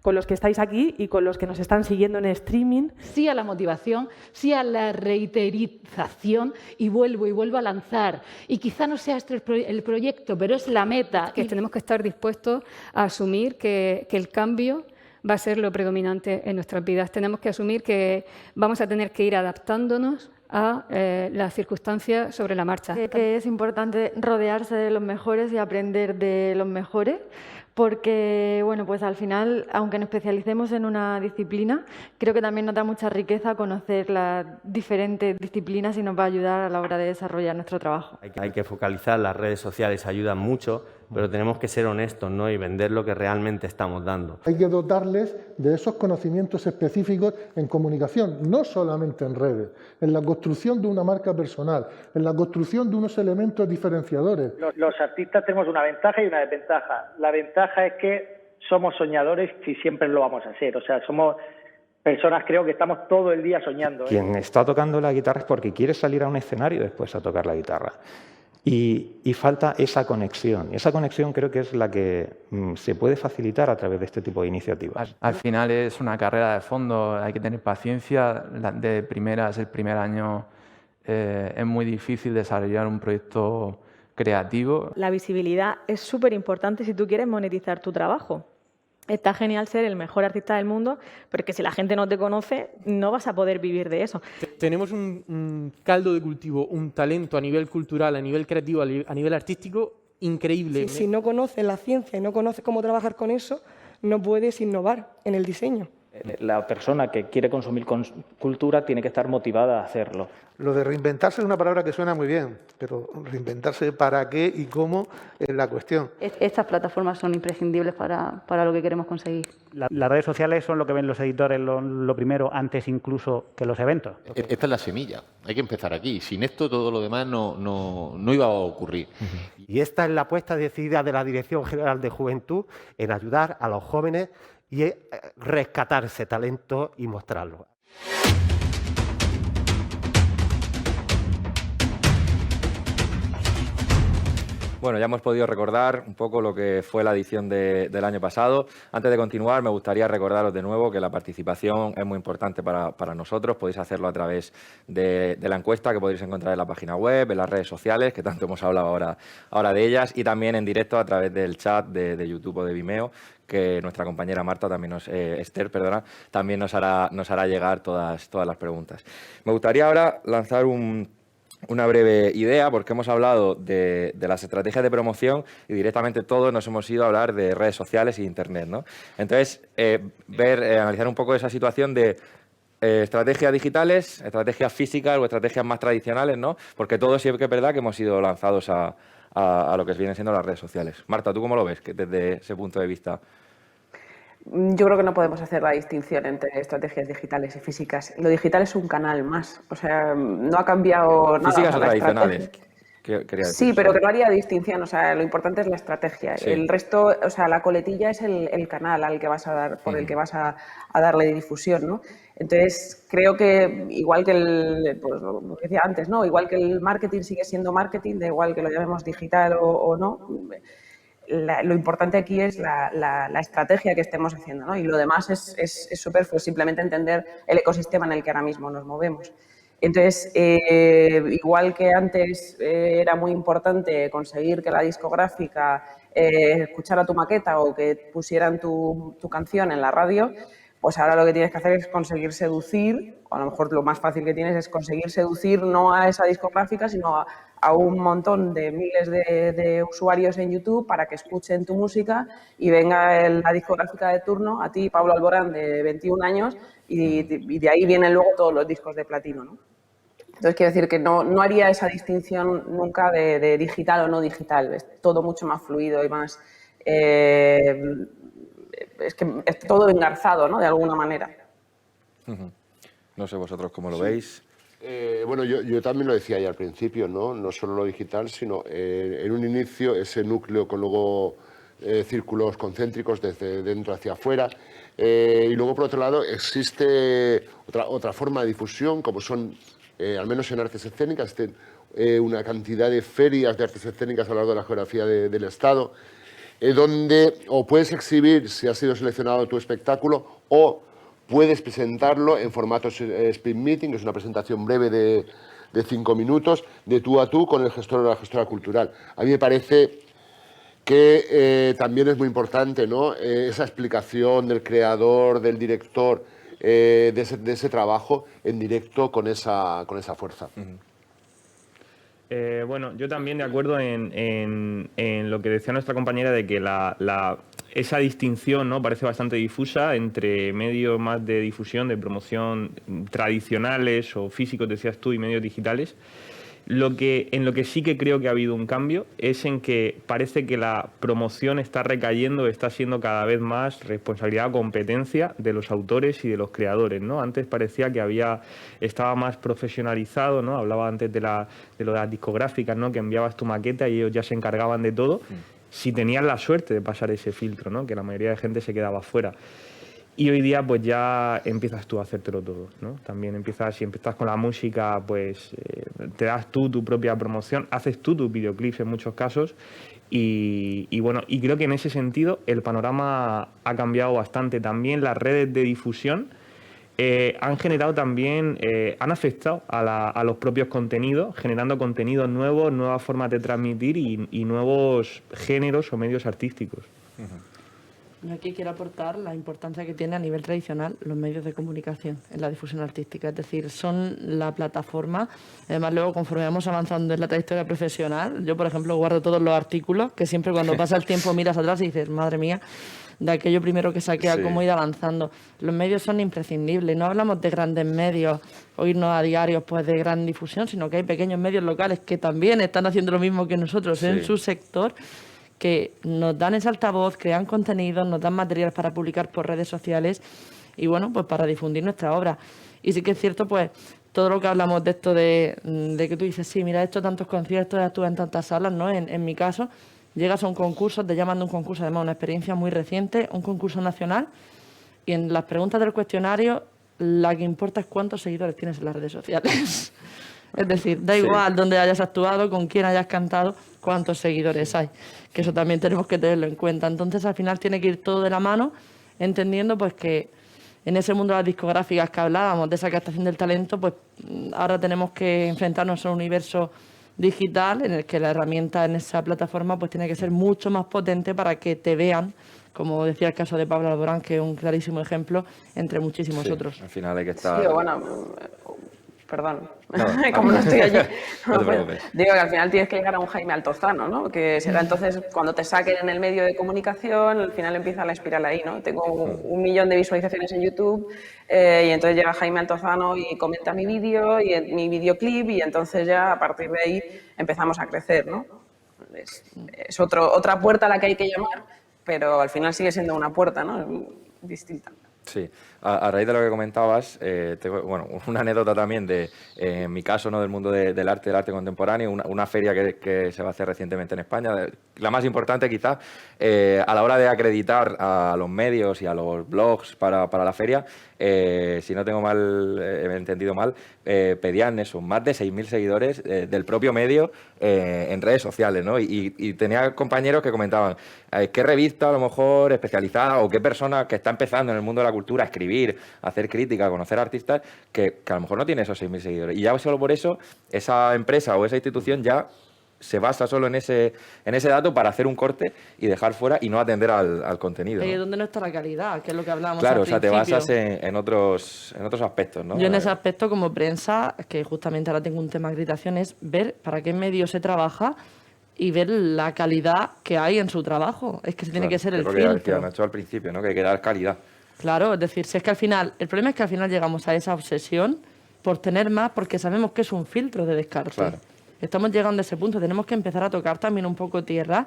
con los que estáis aquí y con los que nos están siguiendo en streaming. Sí a la motivación, sí a la reiterización y vuelvo a lanzar. Y quizá no sea este el proyecto, pero es la meta. Que tenemos que estar dispuestos a asumir que el cambio va a ser lo predominante en nuestras vidas. Tenemos que asumir que vamos a tener que ir adaptándonos a las circunstancias sobre la marcha. Que es importante rodearse de los mejores y aprender de los mejores, porque bueno, pues al final, aunque nos especialicemos en una disciplina, creo que también nos da mucha riqueza conocer las diferentes disciplinas y nos va a ayudar a la hora de desarrollar nuestro trabajo. Hay que focalizar, las redes sociales ayudan mucho, pero tenemos que ser honestos, ¿no? Y vender lo que realmente estamos dando. Hay que dotarles de esos conocimientos específicos en comunicación, no solamente en redes, en la construcción de una marca personal, en la construcción de unos elementos diferenciadores. Los artistas tenemos una ventaja y una desventaja. La ventaja es que somos soñadores y siempre lo vamos a hacer. O sea, somos personas, creo que estamos todo el día soñando. Quien está tocando la guitarra es porque quiere salir a un escenario después a tocar la guitarra. Y falta esa conexión. Y esa conexión creo que es la que se puede facilitar a través de este tipo de iniciativas. Al final es una carrera de fondo, hay que tener paciencia. De primeras, el primer año es muy difícil desarrollar un proyecto creativo. La visibilidad es súper importante si tú quieres monetizar tu trabajo. Está genial ser el mejor artista del mundo, pero que si la gente no te conoce, no vas a poder vivir de eso. Tenemos un caldo de cultivo, un talento a nivel cultural, a nivel creativo, a nivel artístico, increíble. Si no conoces la ciencia y no conoces cómo trabajar con eso, no puedes innovar en el diseño. La persona que quiere consumir cultura tiene que estar motivada a hacerlo. Lo de reinventarse es una palabra que suena muy bien, pero reinventarse para qué y cómo es la cuestión. Estas plataformas son imprescindibles para lo que queremos conseguir. Las redes sociales son lo que ven los editores lo primero, antes incluso que los eventos. Esta es la semilla, hay que empezar aquí. Sin esto todo lo demás no iba a ocurrir. Y esta es la apuesta decidida de la Dirección General de Juventud en ayudar a los jóvenes y rescatar ese talento y mostrarlo. Bueno, ya hemos podido recordar un poco lo que fue la edición del año pasado. Antes de continuar, me gustaría recordaros de nuevo que la participación es muy importante para nosotros. Podéis hacerlo a través de la encuesta que podéis encontrar en la página web, en las redes sociales, que tanto hemos hablado ahora de ellas, y también en directo a través del chat de YouTube o de Vimeo, que nuestra compañera Marta, Esther, también nos hará llegar todas las preguntas. Me gustaría ahora lanzar una breve idea, porque hemos hablado de las estrategias de promoción y directamente todos nos hemos ido a hablar de redes sociales e Internet, ¿no? Entonces, analizar un poco esa situación de estrategias digitales, estrategias físicas o estrategias más tradicionales, ¿no? Porque todos sí que es verdad que hemos sido lanzados a lo que vienen siendo las redes sociales. Marta, ¿tú cómo lo ves desde ese punto de vista? Yo creo que no podemos hacer la distinción entre estrategias digitales y físicas. Lo digital es un canal más, o sea, no ha cambiado nada. ¿Físicas o tradicionales? Sí, pero que no haría distinción, o sea, lo importante es la estrategia. Sí. El resto, o sea, la coletilla es el canal al que vas a dar, por el que vas a darle difusión, ¿no? Entonces, creo que igual que pues lo que decía antes, ¿no? Igual que el marketing sigue siendo marketing, da igual que lo llamemos digital o no. Lo importante aquí es la estrategia que estemos haciendo, ¿no? Y lo demás es superfluo, simplemente entender el ecosistema en el que ahora mismo nos movemos. Entonces, igual que antes era muy importante conseguir que la discográfica escuchara tu maqueta o que pusieran tu canción en la radio, pues ahora lo que tienes que hacer es conseguir seducir, o a lo mejor lo más fácil que tienes es conseguir seducir no a esa discográfica, sino a un montón de miles de usuarios en YouTube para que escuchen tu música y venga la discográfica de turno, a ti, Pablo Alborán, de 21 años, y de ahí vienen luego todos los discos de platino, ¿no? Entonces, quiero decir que no haría esa distinción nunca de digital o no digital. Es todo mucho más fluido y más... es que es todo engarzado, ¿no? De alguna manera. No sé vosotros cómo lo veis. Bueno, yo también lo decía ya al principio, ¿no? No solo lo digital, sino en un inicio ese núcleo con luego círculos concéntricos desde dentro hacia afuera. Y luego, por otro lado, existe otra forma de difusión, como son, al menos en artes escénicas, una cantidad de ferias de artes escénicas a lo largo de la geografía del Estado, donde o puedes exhibir si has sido seleccionado tu espectáculo o puedes presentarlo en formato speed meeting, que es una presentación breve de 5 minutos, de tú a tú con el gestor o la gestora cultural. A mí me parece que también es muy importante, ¿no? Esa explicación del creador, del director, de ese trabajo en directo con esa fuerza. Bueno, yo también de acuerdo en lo que decía nuestra compañera de que esa distinción, ¿no? Parece bastante difusa entre medios más de difusión, de promoción tradicionales o físicos, decías tú, y medios digitales. En lo que sí que creo que ha habido un cambio es en que parece que la promoción está recayendo, está siendo cada vez más responsabilidad o competencia de los autores y de los creadores, ¿no? Antes parecía que estaba más profesionalizado, ¿no? Hablaba antes de lo de las discográficas, ¿no? Que enviabas tu maqueta y ellos ya se encargaban de todo, si tenías la suerte de pasar ese filtro, ¿no? Que la mayoría de gente se quedaba fuera. Y hoy día pues ya empiezas tú a hacértelo todo, ¿no? También si empiezas con la música, pues te das tú tu propia promoción, haces tú tus videoclips en muchos casos y bueno, y creo que en ese sentido el panorama ha cambiado bastante. También las redes de difusión han generado también, han afectado a los propios contenidos, generando contenidos nuevos, nuevas formas de transmitir y nuevos géneros o medios artísticos. Yo aquí quiero aportar la importancia que tiene a nivel tradicional los medios de comunicación en la difusión artística. Es decir, son la plataforma. Además, luego, conforme vamos avanzando en la trayectoria profesional, yo, por ejemplo, guardo todos los artículos, que siempre cuando pasa el tiempo miras atrás y dices, madre mía, de aquello primero que saqué a cómo ir avanzando. Los medios son imprescindibles. No hablamos de grandes medios o irnos a diarios pues, de gran difusión, sino que hay pequeños medios locales que también están haciendo lo mismo que nosotros en su sector, que nos dan ese altavoz, crean contenidos, nos dan materiales para publicar por redes sociales y, bueno, pues para difundir nuestra obra. Y sí que es cierto, pues, todo lo que hablamos de esto de que tú dices, sí, mira, he hecho tantos conciertos, he actuado en tantas salas, ¿no? En mi caso, llegas a un concurso, te llaman de un concurso, además una experiencia muy reciente, un concurso nacional, y en las preguntas del cuestionario, la que importa es cuántos seguidores tienes en las redes sociales. Es decir, da igual dónde hayas actuado, con quién hayas cantado, cuántos seguidores hay. Que eso también tenemos que tenerlo en cuenta. Entonces, al final tiene que ir todo de la mano, entendiendo pues que en ese mundo de las discográficas que hablábamos, de esa captación del talento, pues ahora tenemos que enfrentarnos a un universo digital en el que la herramienta en esa plataforma pues tiene que ser mucho más potente para que te vean, como decía el caso de Pablo Alborán, que es un clarísimo ejemplo, entre muchísimos otros. Al final hay que estar... Sí, bueno, perdón, como no estoy allí. Digo que al final tienes que llegar a un Jaime Altozano, ¿no? Que será entonces cuando te saquen en el medio de comunicación, al final empieza la espiral ahí, ¿no? Tengo 1 millón de visualizaciones en YouTube y entonces llega Jaime Altozano y comenta mi vídeo y mi videoclip y entonces ya a partir de ahí empezamos a crecer, ¿no? Es otra puerta a la que hay que llamar, pero al final sigue siendo una puerta, ¿no? Distinta. Sí, a raíz de lo que comentabas, tengo una anécdota también de, en mi caso, ¿no? Del mundo del arte contemporáneo, una feria que se va a hacer recientemente en España, la más importante quizás, a la hora de acreditar a los medios y a los blogs para la feria, si no tengo entendido mal, pedían eso, más de 6.000 seguidores del propio medio en redes sociales, ¿no? Y tenía compañeros que comentaban qué revista a lo mejor especializada o qué persona que está empezando en el mundo de la cultura a escribir, a hacer crítica, a conocer artistas, que a lo mejor no tiene esos 6.000 seguidores. Y ya solo por eso, esa empresa o esa institución ya se basa solo en ese dato para hacer un corte y dejar fuera y no atender al contenido, ¿no? ¿Y dónde no está la calidad? Que es lo que hablábamos Claro, al o sea, te principio. basas en otros aspectos, ¿no? Yo en ese aspecto, como prensa, que justamente ahora tengo un tema de acreditación, es ver para qué medio se trabaja y ver la calidad que hay en su trabajo. Es que se tiene que ser el filtro. Lo que filtro. decía Nacho al principio, ¿no? Que hay que dar calidad. Claro, es decir, si es que al final, el problema es que al final llegamos a esa obsesión por tener más, porque sabemos que es un filtro de descarte. Claro. Estamos llegando a ese punto, tenemos que empezar a tocar también un poco tierra,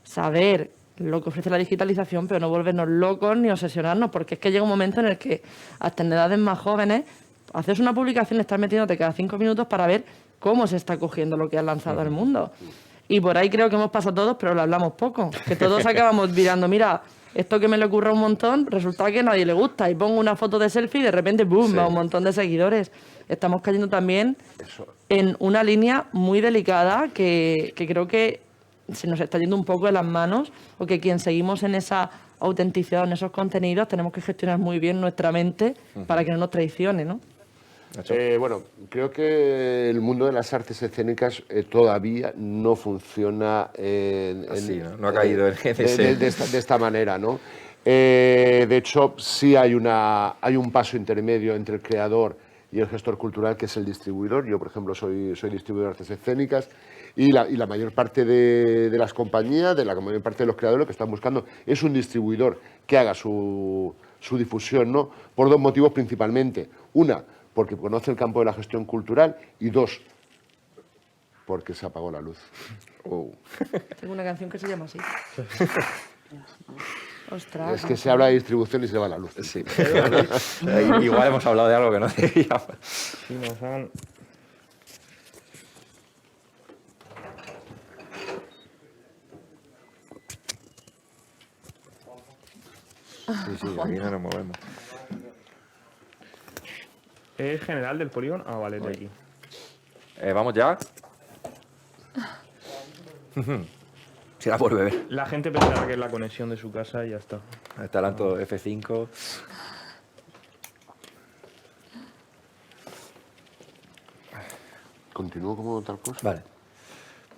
saber lo que ofrece la digitalización, pero no volvernos locos ni obsesionarnos, porque es que llega un momento en el que, hasta en edades más jóvenes, haces una publicación, estás metiéndote cada 5 minutos para ver cómo se está cogiendo lo que has lanzado al mundo. Y por ahí creo que hemos pasado todos, pero lo hablamos poco, que todos acabamos mirando, mira, esto que me le ocurre un montón, resulta que a nadie le gusta, y pongo una foto de selfie y de repente, ¡boom!, va un montón de seguidores. Estamos cayendo también en una línea muy delicada que creo que se nos está yendo un poco de las manos, o que quien seguimos en esa autenticidad, en esos contenidos, tenemos que gestionar muy bien nuestra mente para que no nos traicione, ¿no? Bueno, creo que el mundo de las artes escénicas todavía no funciona Así, ¿no? No ha caído en de esta manera, ¿no? De hecho, sí hay un paso intermedio entre el creador y el gestor cultural, que es el distribuidor. Yo, por ejemplo, soy distribuidor de artes escénicas y la mayor parte de las compañías, la mayor parte de los creadores, lo que están buscando es un distribuidor que haga su difusión, ¿no? Por 2 motivos principalmente. Una, porque conoce el campo de la gestión cultural, y 2, porque se apagó la luz. Tengo una canción que se llama así. Ostras. Es que se habla de distribución y se va la luz. Sí. Igual hemos hablado de algo que no debíamos. Sí, nos han... Sí, aquí no nos movemos. ¿Es general del polígono? Ah, vale, de aquí. ¿Vamos ya? Será por beber. La gente pensará que es la conexión de su casa y ya está. Está el F5. ¿Continúo como tal cosa? Vale.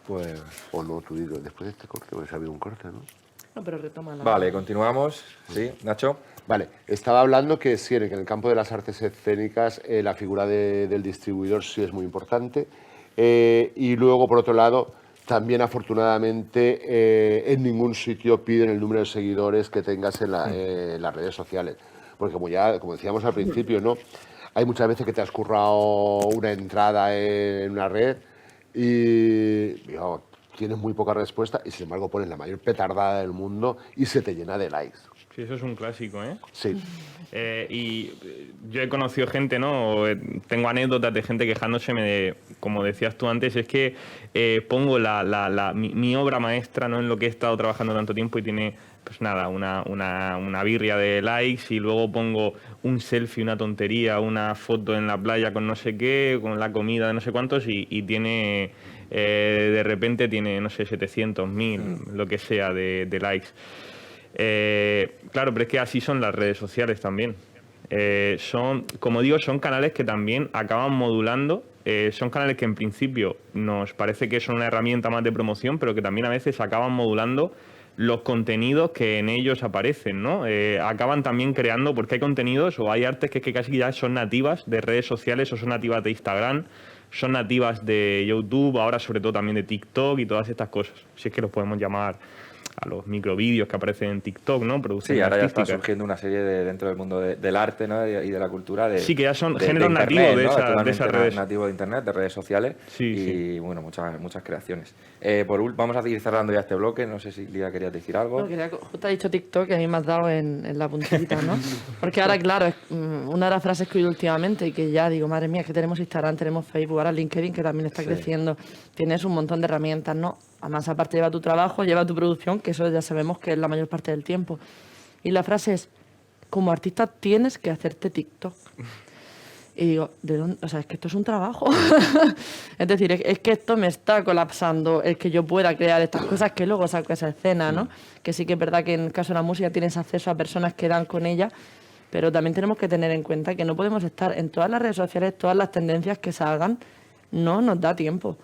Pues... O no, tú digo, después de este corte, porque se ha habido un corte, ¿no? No, pero retoma la... Vale, continuamos. Sí, Nacho. Vale, estaba hablando que sí, que en el campo de las artes escénicas la figura del distribuidor sí es muy importante. Y luego, por otro lado, también afortunadamente en ningún sitio piden el número de seguidores que tengas en las redes sociales. Porque como decíamos al principio, ¿no? Hay muchas veces que te has currado una entrada en una red y tienes muy poca respuesta y sin embargo pones la mayor petardada del mundo y se te llena de likes. Sí, eso es un clásico, ¿eh? Sí. Y yo he conocido gente, ¿no? Tengo anécdotas de gente quejándoseme de, como decías tú antes, es que pongo mi obra maestra, ¿no? En lo que he estado trabajando tanto tiempo y tiene, pues nada, una birria de likes y luego pongo un selfie, una tontería, una foto en la playa con no sé qué, con la comida de no sé cuántos y tiene, de repente tiene, no sé, 700.000, lo que sea, de likes. Claro, pero es que así son las redes sociales también. Como digo, son canales que también acaban modulando. Son canales que en principio nos parece que son una herramienta más de promoción, pero que también a veces acaban modulando los contenidos que en ellos aparecen, ¿no? Acaban también creando, porque hay contenidos o hay artes que casi ya son nativas de redes sociales o son nativas de Instagram, son nativas de YouTube, ahora sobre todo también de TikTok y todas estas cosas, si es que los podemos llamar a los microvídeos que aparecen en TikTok, ¿no? Sí, ahora ya está surgiendo una serie dentro del mundo del arte, ¿no? y de la cultura. Sí, que ya son géneros nativos de esas redes. Nativos de Internet, de redes sociales y bueno, muchas creaciones. Vamos a ir cerrando ya este bloque. No sé si Lía querías decir algo. No, justo ha dicho TikTok y a mí me has dado en la puntita, ¿no? Porque ahora, claro, es una de las frases que he oído últimamente y que ya digo, madre mía, que tenemos Instagram, tenemos Facebook, ahora LinkedIn, que también está creciendo. Tienes un montón de herramientas, ¿no? Además, aparte lleva tu trabajo, lleva tu producción, que eso ya sabemos que es la mayor parte del tiempo. Y la frase es, como artista tienes que hacerte TikTok. Y digo, ¿de dónde? O sea, es que esto es un trabajo. Es decir, es que esto me está colapsando el que yo pueda crear estas cosas que luego saco esa escena, ¿no? Que sí que es verdad que en el caso de la música tienes acceso a personas que dan con ella, pero también tenemos que tener en cuenta que no podemos estar en todas las redes sociales, todas las tendencias que salgan, no nos da tiempo.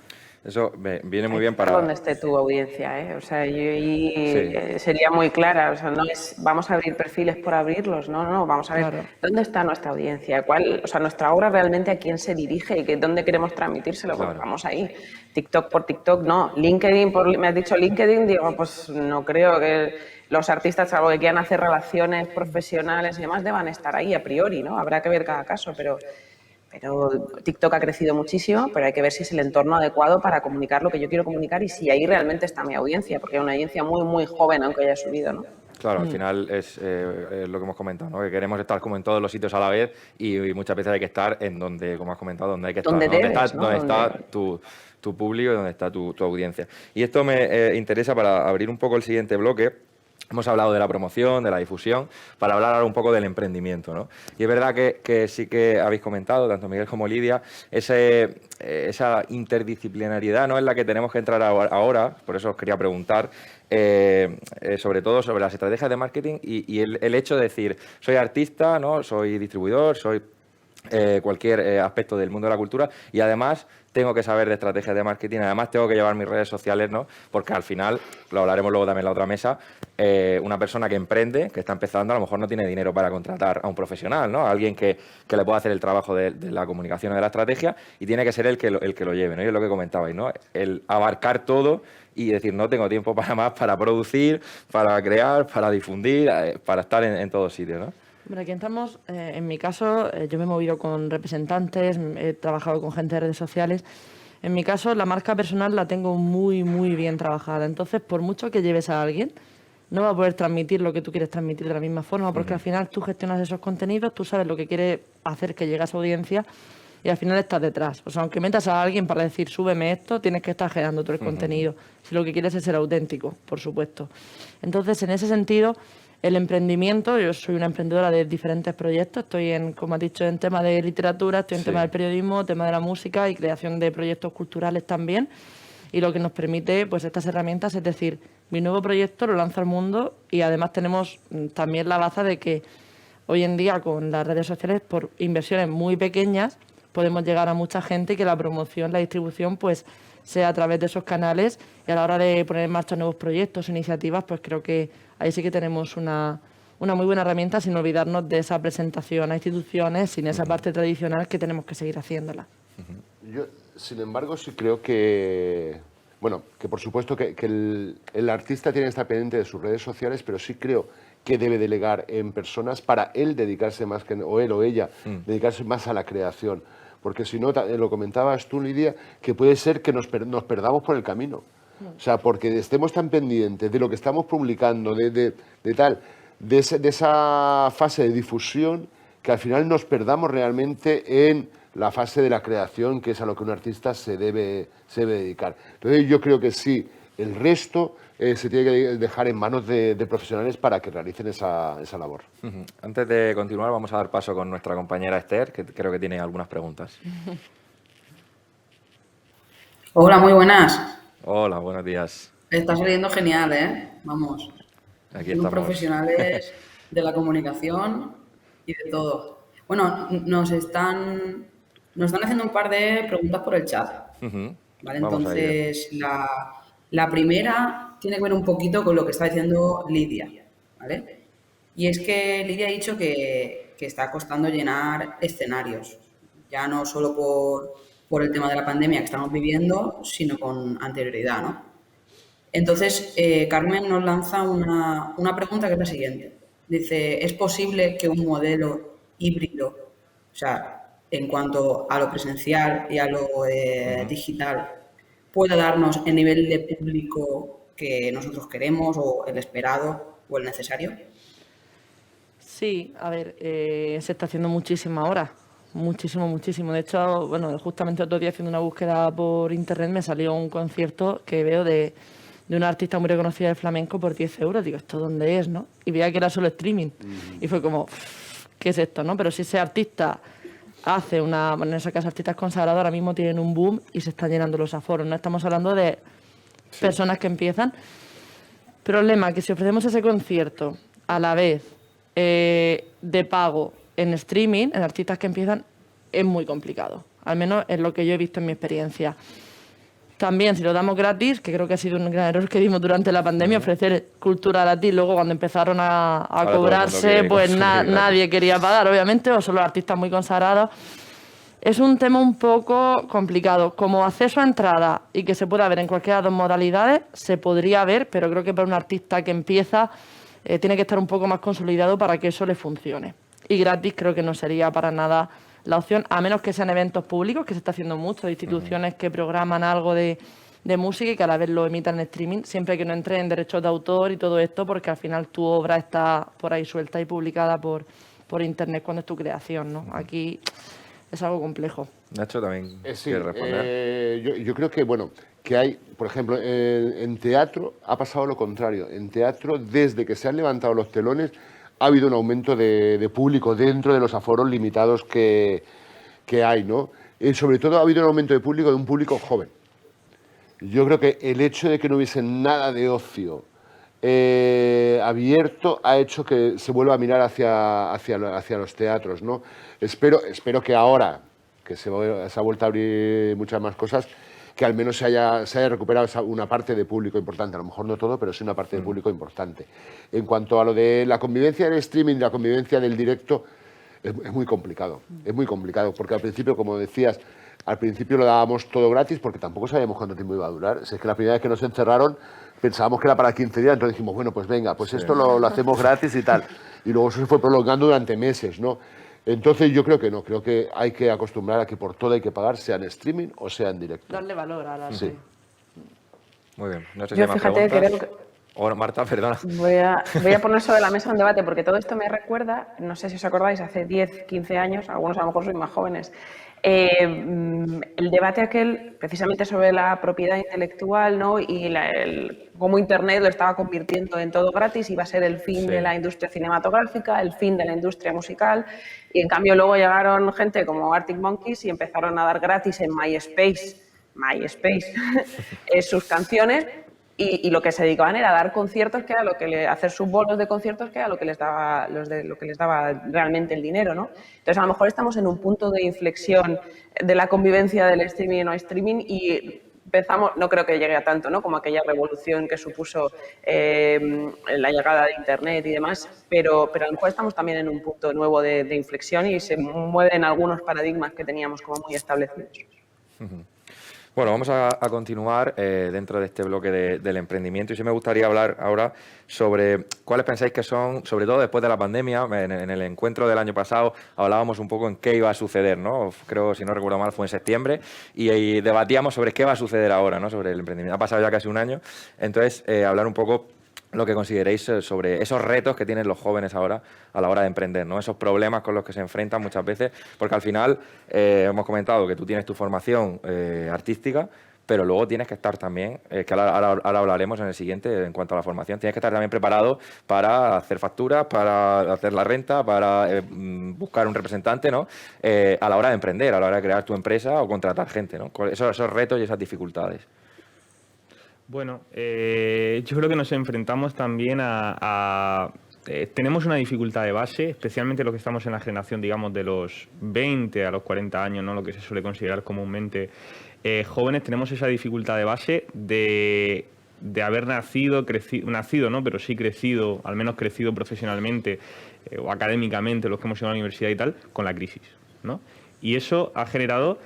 Eso viene muy bien para... Donde esté tu audiencia, ¿eh? O sea, yo sería muy clara. O sea, no es vamos a abrir perfiles por abrirlos, no, vamos a ver dónde está nuestra audiencia, o sea, nuestra obra realmente a quién se dirige y dónde queremos transmitírselo, pues vamos ahí. TikTok por TikTok, no. LinkedIn, me has dicho LinkedIn, digo, pues no creo que los artistas, salvo que quieran hacer relaciones profesionales y demás, deban estar ahí a priori, ¿no? Habrá que ver cada caso, pero TikTok ha crecido muchísimo, pero hay que ver si es el entorno adecuado para comunicar lo que yo quiero comunicar y si ahí realmente está mi audiencia, porque es una audiencia muy, muy joven, aunque haya subido, ¿no? Claro, al final es lo que hemos comentado, ¿no? Que queremos estar como en todos los sitios a la vez y muchas veces hay que estar en donde, como has comentado, donde hay que estar, donde está tu público y donde está tu audiencia. Y esto me interesa para abrir un poco el siguiente bloque. Hemos hablado de la promoción, de la difusión, para hablar ahora un poco del emprendimiento, ¿no? Y es verdad que sí que habéis comentado, tanto Miguel como Lidia, esa interdisciplinariedad, ¿no? En la que tenemos que entrar ahora, por eso os quería preguntar, sobre todo sobre las estrategias de marketing y el hecho de decir, soy artista, ¿no? Soy distribuidor, soy cualquier aspecto del mundo de la cultura y además tengo que saber de estrategias de marketing, además tengo que llevar mis redes sociales, ¿no? Porque al final, lo hablaremos luego también en la otra mesa, una persona que emprende, que está empezando, a lo mejor no tiene dinero para contratar a un profesional, ¿no? A alguien que le pueda hacer el trabajo de la comunicación o de la estrategia y tiene que ser el que lo lleve, ¿no? Y es lo que comentabais, ¿no? El abarcar todo y decir, no tengo tiempo para más, para producir, para crear, para difundir, para estar en todos sitios, ¿no? Bueno, aquí estamos, en mi caso, yo me he movido con representantes, he trabajado con gente de redes sociales. En mi caso, la marca personal la tengo muy, muy bien trabajada. Entonces, por mucho que lleves a alguien, no va a poder transmitir lo que tú quieres transmitir de la misma forma, porque al final tú gestionas esos contenidos, tú sabes lo que quieres hacer que llegue a su audiencia y al final estás detrás. O sea, aunque metas a alguien para decir, súbeme esto, tienes que estar generando todo el contenido. Si lo que quieres es ser auténtico, por supuesto. Entonces, en ese sentido, el emprendimiento, yo soy una emprendedora de diferentes proyectos, estoy como has dicho, en tema de literatura, estoy en tema del periodismo, tema de la música y creación de proyectos culturales también. Y lo que nos permite pues estas herramientas es decir, mi nuevo proyecto lo lanzo al mundo y además tenemos también la baza de que hoy en día con las redes sociales, por inversiones muy pequeñas, podemos llegar a mucha gente y que la promoción, la distribución, pues sea a través de esos canales, y a la hora de poner en marcha nuevos proyectos, iniciativas, pues creo que ahí sí que tenemos una muy buena herramienta, sin olvidarnos de esa presentación a instituciones, sin esa parte tradicional que tenemos que seguir haciéndola. Yo, sin embargo, sí creo que, bueno, que por supuesto que el artista tiene que estar pendiente de sus redes sociales, pero sí creo que debe delegar en personas para él dedicarse más, o él o ella, dedicarse más a la creación. Porque si no, lo comentabas tú, Lidia, que puede ser que nos perdamos por el camino. O sea, porque estemos tan pendientes de lo que estamos publicando, de esa fase de difusión, que al final nos perdamos realmente en la fase de la creación, que es a lo que un artista se debe dedicar. Entonces yo creo que sí, el resto se tiene que dejar en manos de profesionales para que realicen esa labor. Antes de continuar, vamos a dar paso con nuestra compañera Esther, que creo que tiene algunas preguntas. Hola, muy buenas. Hola, buenos días. Está saliendo genial, ¿eh? Vamos. Aquí Somos estamos. Profesionales de la comunicación y de todo. Bueno, nos están haciendo un par de preguntas por el chat. ¿Vale? Entonces, la primera tiene que ver un poquito con lo que está diciendo Lidia, ¿vale? Y es que Lidia ha dicho que está costando llenar escenarios, ya no solo por el tema de la pandemia que estamos viviendo, sino con anterioridad, ¿no? Entonces, Carmen nos lanza una pregunta que es la siguiente. Dice, ¿es posible que un modelo híbrido, o sea, en cuanto a lo presencial y a lo digital, pueda darnos el nivel de público que nosotros queremos, o el esperado, o el necesario? Sí, a ver, se está haciendo muchísimo ahora, muchísimo. De hecho, bueno, justamente otro día haciendo una búsqueda por internet me salió un concierto que veo de una artista muy reconocida del flamenco por 10 euros. Digo, ¿esto dónde es, no? Y veía que era solo streaming. Y fue como, ¿qué es esto, no? Pero si ese artista hace bueno, en ese caso artistas consagrados, ahora mismo tienen un boom y se están llenando los aforos. No estamos hablando de personas que empiezan. Problema, que si ofrecemos ese concierto a la vez de pago en streaming, en artistas que empiezan, es muy complicado. Al menos es lo que yo he visto en mi experiencia. También, si lo damos gratis, que creo que ha sido un gran error que dimos durante la pandemia, ofrecer cultura gratis, luego cuando empezaron a cobrarse, pues nadie quería pagar, obviamente, o solo artistas muy consagrados. Es un tema un poco complicado. Como acceso a entrada y que se pueda ver en cualquiera de las dos modalidades, se podría ver, pero creo que para un artista que empieza tiene que estar un poco más consolidado para que eso le funcione. Y gratis creo que no sería para nada la opción, a menos que sean eventos públicos, que se está haciendo mucho, de instituciones que programan algo de música y que a la vez lo emitan en streaming, siempre que no entre en derechos de autor y todo esto, porque al final tu obra está por ahí suelta y publicada por internet cuando es tu creación, ¿no? Aquí es algo complejo. Nacho también sí, quiere responder. Yo creo que, bueno, que hay, por ejemplo, en teatro ha pasado lo contrario. En teatro, desde que se han levantado los telones, ha habido un aumento de público dentro de los aforos limitados que hay, ¿no? Sobre todo ha habido un aumento de público, de un público joven. Yo creo que el hecho de que no hubiese nada de ocio abierto ha hecho que se vuelva a mirar hacia los teatros, ¿no? Espero que ahora, que se ha vuelto a abrir muchas más cosas, que al menos se haya recuperado una parte de público importante, a lo mejor no todo, pero sí una parte de público importante. En cuanto a lo de la convivencia del streaming, la convivencia del directo, es muy complicado, porque al principio, como decías, al principio lo dábamos todo gratis porque tampoco sabíamos cuánto tiempo iba a durar. Si es que la primera vez que nos encerraron pensábamos que era para 15 días, entonces dijimos, bueno, pues venga, pues esto lo hacemos gratis y tal. Y luego eso se fue prolongando durante meses, ¿no? Entonces yo creo que no, creo que hay que acostumbrar a que por todo hay que pagar, sea en streaming o sea en directo. Darle valor al arte. Sí. Muy bien. No sé Yo si hay más fíjate, preguntas. creo Marta, perdona. Voy a poner sobre la mesa un debate, porque todo esto me recuerda, no sé si os acordáis, hace 10, 15 años, algunos a lo mejor sois más jóvenes, el debate aquel precisamente sobre la propiedad intelectual, ¿no? Y cómo Internet lo estaba convirtiendo en todo gratis, iba a ser el fin de la industria cinematográfica, el fin de la industria musical, y en cambio luego llegaron gente como Arctic Monkeys y empezaron a dar gratis en MySpace sus canciones, y lo que se dedicaban era a dar conciertos, que era lo que hacer sus bolos de conciertos, que era lo que les daba lo que les daba realmente el dinero, ¿no? Entonces, a lo mejor estamos en un punto de inflexión de la convivencia del streaming y no streaming y pensamos, no creo que llegue a tanto, ¿no? Como aquella revolución que supuso la llegada de Internet y demás, pero a lo mejor estamos también en un punto nuevo de inflexión y se mueven algunos paradigmas que teníamos como muy establecidos. Bueno, vamos a continuar dentro de este bloque del emprendimiento y sí me gustaría hablar ahora sobre cuáles pensáis que son, sobre todo después de la pandemia, en el encuentro del año pasado hablábamos un poco en qué iba a suceder, ¿no? Creo, si no recuerdo mal, fue en septiembre y debatíamos sobre qué va a suceder ahora, ¿no? Sobre el emprendimiento. Ha pasado ya casi un año, entonces hablar un poco lo que consideréis sobre esos retos que tienen los jóvenes ahora a la hora de emprender, ¿no? Esos problemas con los que se enfrentan muchas veces, porque al final hemos comentado que tú tienes tu formación artística, pero luego tienes que estar también, que ahora hablaremos en el siguiente en cuanto a la formación, tienes que estar también preparado para hacer facturas, para hacer la renta, para buscar un representante, ¿no? A la hora de emprender, a la hora de crear tu empresa o contratar gente, ¿no? Esos retos y esas dificultades. Bueno, yo creo que nos enfrentamos también tenemos una dificultad de base, especialmente los que estamos en la generación, digamos, de los 20 a los 40 años, ¿no? Lo que se suele considerar comúnmente jóvenes, tenemos esa dificultad de base de haber nacido, ¿no? Pero sí crecido, al menos crecido profesionalmente o académicamente, los que hemos ido a la universidad y tal, con la crisis, ¿no? Y eso ha generado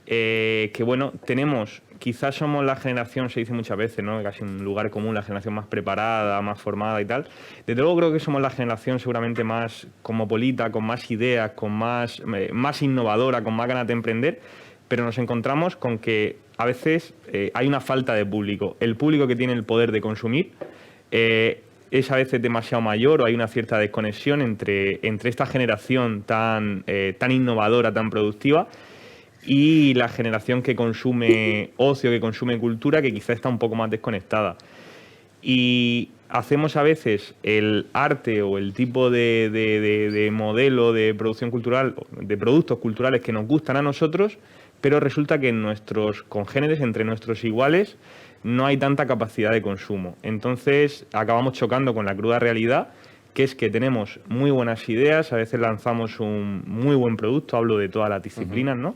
que, bueno, quizás somos la generación, se dice muchas veces, ¿no? Casi un lugar común, la generación más preparada, más formada y tal. Desde luego creo que somos la generación seguramente más cosmopolita, con más ideas, con más innovadora, con más ganas de emprender, pero nos encontramos con que a veces hay una falta de público. El público que tiene el poder de consumir es a veces demasiado mayor o hay una cierta desconexión entre esta generación tan innovadora, tan productiva, y la generación que consume ocio, que consume cultura, que quizá está un poco más desconectada. Y hacemos a veces el arte o el tipo de modelo de producción cultural, de productos culturales que nos gustan a nosotros, pero resulta que en nuestros congéneres, entre nuestros iguales, no hay tanta capacidad de consumo. Entonces acabamos chocando con la cruda realidad, que es que tenemos muy buenas ideas, a veces lanzamos un muy buen producto, hablo de todas las disciplinas, ¿no?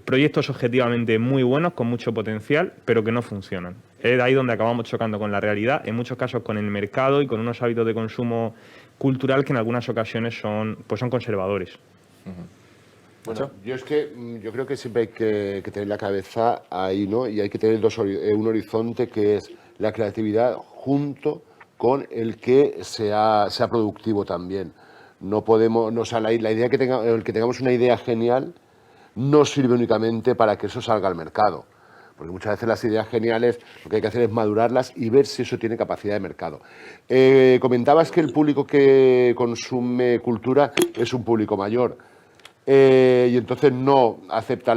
Proyectos objetivamente muy buenos, con mucho potencial, pero que no funcionan. Es ahí donde acabamos chocando con la realidad, en muchos casos con el mercado y con unos hábitos de consumo cultural que en algunas ocasiones son conservadores. Bueno, yo creo que siempre hay que tener la cabeza ahí, ¿no? Y hay que tener un horizonte que es la creatividad junto con el que sea productivo también. No podemos, o sea, la idea el que tengamos una idea genial no sirve únicamente para que eso salga al mercado. Porque muchas veces las ideas geniales lo que hay que hacer es madurarlas y ver si eso tiene capacidad de mercado. Comentabas que el público que consume cultura es un público mayor. Y entonces no acepta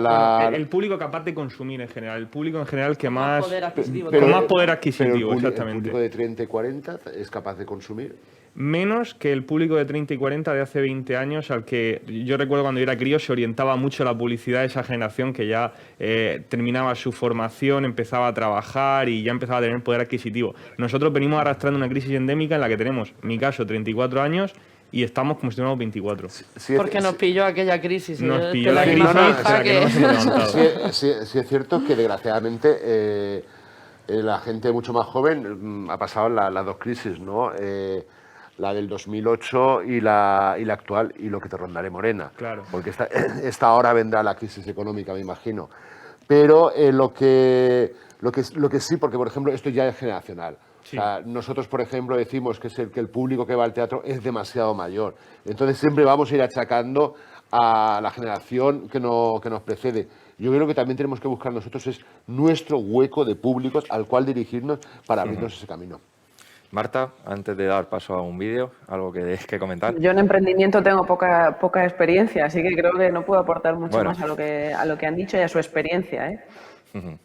el público capaz de consumir en general, el público en general que más poder adquisitivo, con más poder adquisitivo, exactamente. ¿El público de 30 y 40 es capaz de consumir? Menos que el público de 30 y 40 de hace 20 años, al que yo recuerdo cuando yo era crío se orientaba mucho la publicidad de esa generación que ya terminaba su formación, empezaba a trabajar y ya empezaba a tener poder adquisitivo. Nosotros venimos arrastrando una crisis endémica en la que tenemos, en mi caso, 34 años y estamos como si tuviéramos 24. Porque nos pilló aquella crisis. Nos pilló la crisis. Sí, es cierto que desgraciadamente la gente mucho más joven ha pasado las dos crisis, ¿no? La del 2008 y la actual, y lo que te rondaré, Morena. Claro. Porque esta hora vendrá la crisis económica, me imagino. Pero lo que sí, porque por ejemplo esto ya es generacional. Sí. O sea, nosotros, por ejemplo, decimos que el público que va al teatro es demasiado mayor. Entonces siempre vamos a ir achacando a la generación que nos precede. Yo creo que también tenemos que buscar nosotros nuestro hueco de públicos al cual dirigirnos para abrirnos ese camino. Marta, antes de dar paso a un vídeo, algo que comentar. Yo en emprendimiento tengo poca experiencia, así que creo que no puedo aportar mucho más a lo que han dicho y a su experiencia, ¿eh?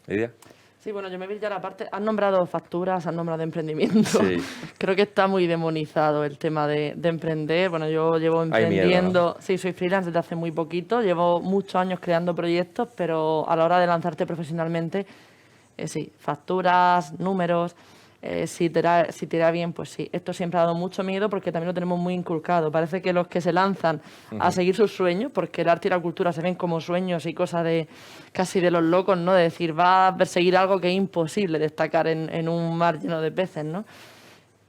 ¿Lidia? Sí, bueno, yo me voy ya a la parte... Han nombrado facturas, han nombrado emprendimiento. Sí. Creo que está muy demonizado el tema de emprender. Bueno, yo llevo emprendiendo... Hay miedo, ¿no? Sí, soy freelance desde hace muy poquito. Llevo muchos años creando proyectos, pero a la hora de lanzarte profesionalmente sí, facturas, números, si tira bien, pues sí. Esto siempre ha dado mucho miedo porque también lo tenemos muy inculcado. Parece que los que se lanzan a seguir sus sueños, porque el arte y la cultura se ven como sueños y cosas de casi de los locos, ¿no? De decir, va a perseguir algo que es imposible destacar en un mar lleno de peces, ¿no?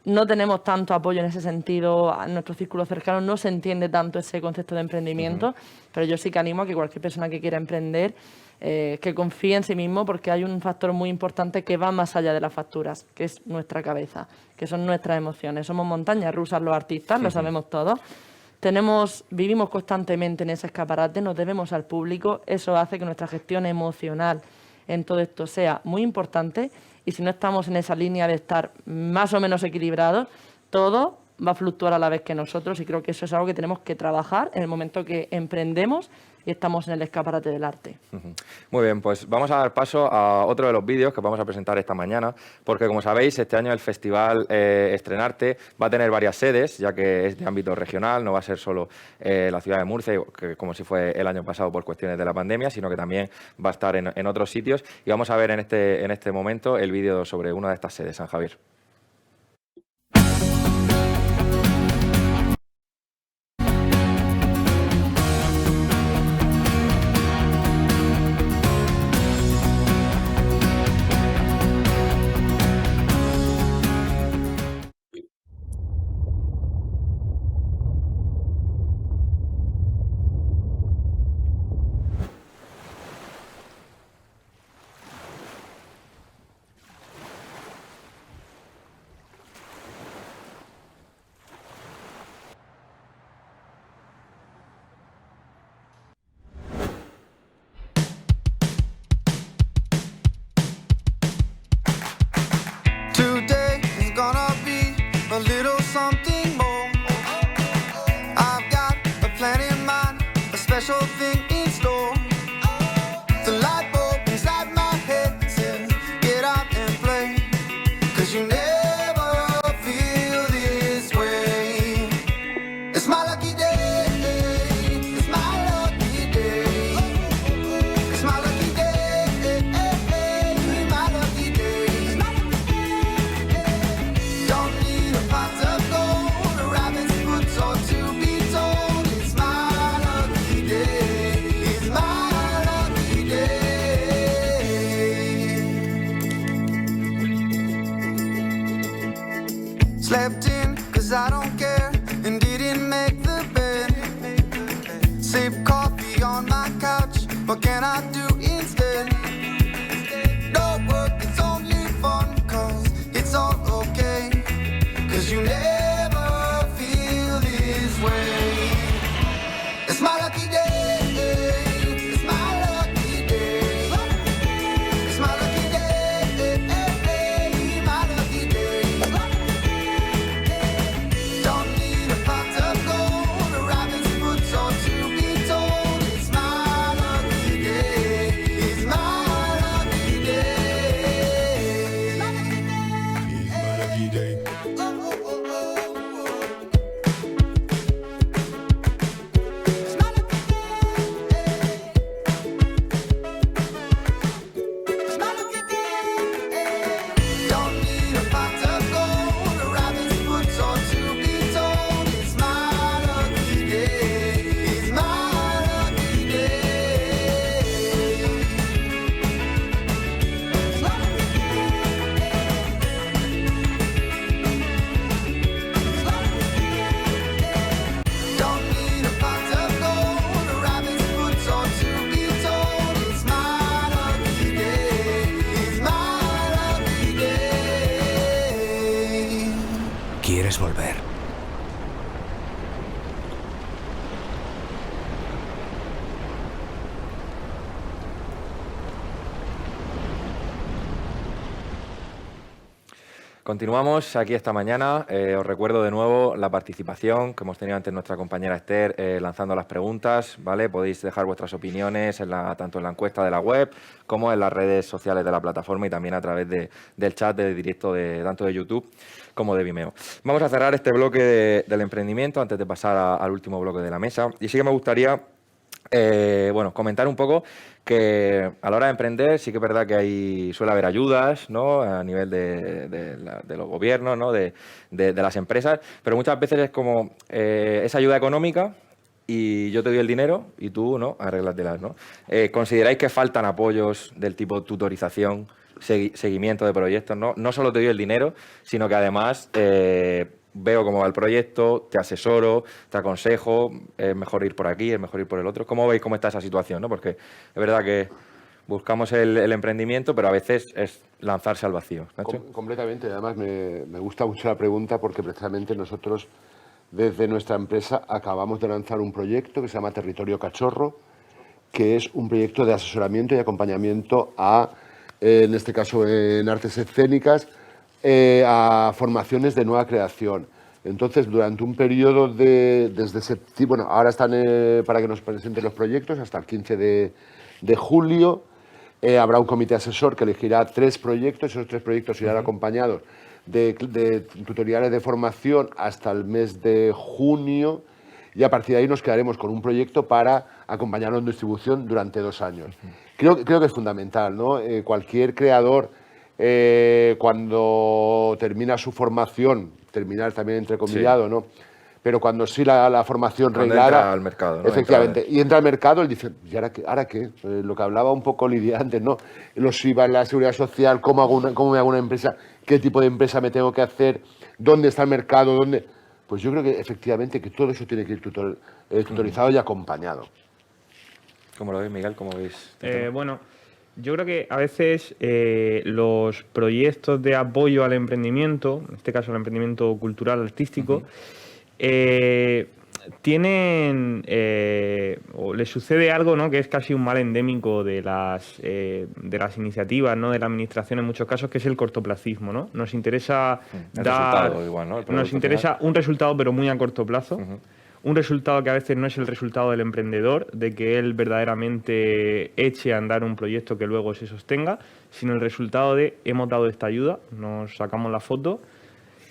No tenemos tanto apoyo en ese sentido, en nuestros círculos cercanos no se entiende tanto ese concepto de emprendimiento, pero yo sí que animo a que cualquier persona que quiera emprender, que confíe en sí mismo, porque hay un factor muy importante que va más allá de las facturas, que es nuestra cabeza, que son nuestras emociones. Somos montañas rusas los artistas, lo sabemos todos. Vivimos constantemente en ese escaparate, nos debemos al público, eso hace que nuestra gestión emocional en todo esto sea muy importante. Y si no estamos en esa línea de estar más o menos equilibrados, todo va a fluctuar a la vez que nosotros, y creo que eso es algo que tenemos que trabajar en el momento que emprendemos y estamos en el escaparate del arte. Muy bien, pues vamos a dar paso a otro de los vídeos que vamos a presentar esta mañana, porque como sabéis, este año el Festival Estrenarte va a tener varias sedes, ya que es de ámbito regional, no va a ser solo la ciudad de Murcia, que como si fue el año pasado por cuestiones de la pandemia, sino que también va a estar en otros sitios. Y vamos a ver en este momento el vídeo sobre una de estas sedes, San Javier. Slept in, cause I don't care, and didn't make the bed. Sip coffee on my couch, what can I do instead? No work, it's only fun, cause it's all okay. Cause you never feel this way. It's my lucky day, it's my lucky day. It's my lucky day, my lucky day. Don't need a pot of gold, a rabbit's foot or to be told. It's my lucky day, it's my lucky day. It's my lucky day. Don't need a pot of gold, a rabbit's foot or to be told. It's my lucky day, it's my lucky day. Don't need a pot of gold, a rabbit's foot or to be told. It's my lucky day, it's my lucky day. ¿Quieres volver? Continuamos aquí esta mañana. Os recuerdo de nuevo la participación que hemos tenido antes nuestra compañera Esther lanzando las preguntas, ¿vale? Podéis dejar vuestras opiniones tanto en la encuesta de la web como en las redes sociales de la plataforma y también a través del chat de directo tanto de YouTube como de Vimeo. Vamos a cerrar este bloque del emprendimiento antes de pasar al último bloque de la mesa. Y sí que me gustaría bueno, comentar un poco que a la hora de emprender sí que es verdad que suele haber ayudas, ¿no? A nivel de los gobiernos, ¿no? De las empresas, pero muchas veces es como esa ayuda económica y yo te doy el dinero y tú, ¿no? Arréglatelas, ¿no? ¿Consideráis que faltan apoyos del tipo tutorización, seguimiento de proyectos, ¿no? No solo te doy el dinero, sino que además veo cómo va el proyecto, te asesoro, te aconsejo, es mejor ir por aquí, es mejor ir por el otro. ¿Cómo veis cómo está esa situación, ¿no? Porque es verdad que buscamos el emprendimiento, pero a veces es lanzarse al vacío. ¿Nacho? Completamente. Además, me gusta mucho la pregunta porque precisamente nosotros, desde nuestra empresa, acabamos de lanzar un proyecto que se llama Territorio Cachorro, que es un proyecto de asesoramiento y acompañamiento en este caso en artes escénicas, a formaciones de nueva creación. Entonces, durante un periodo desde septiembre, bueno, ahora están para que nos presenten los proyectos hasta el 15 de julio, habrá un comité asesor que elegirá 3 proyectos, esos 3 proyectos irán acompañados de tutoriales de formación hasta el mes de junio, y a partir de ahí nos quedaremos con un proyecto para acompañarlo en distribución durante 2 años. Creo que es fundamental, ¿no? Cualquier creador, cuando termina su formación, terminar también entrecomillado, sí, ¿no? Pero cuando sí la formación reglada, entra al mercado, ¿no? Efectivamente, y entra al mercado, él dice, ¿y ahora qué? Lo que hablaba un poco Lidia antes, ¿no? Los IVA, la seguridad social, cómo me hago una empresa, qué tipo de empresa me tengo que hacer, dónde está el mercado, dónde... Pues yo creo que efectivamente que todo eso tiene que ir tutorizado y acompañado. ¿Cómo lo ves, Miguel? ¿Cómo veis? Bueno, yo creo que a veces los proyectos de apoyo al emprendimiento, en este caso al emprendimiento cultural artístico, tienen o les sucede algo, ¿no? Que es casi un mal endémico de las iniciativas, ¿no? De la administración en muchos casos, que es el cortoplacismo, ¿no? Nos interesa nos interesa un resultado, pero muy a corto plazo. Un resultado que a veces no es el resultado del emprendedor, de que él verdaderamente eche a andar un proyecto que luego se sostenga, sino el resultado de hemos dado esta ayuda, nos sacamos la foto,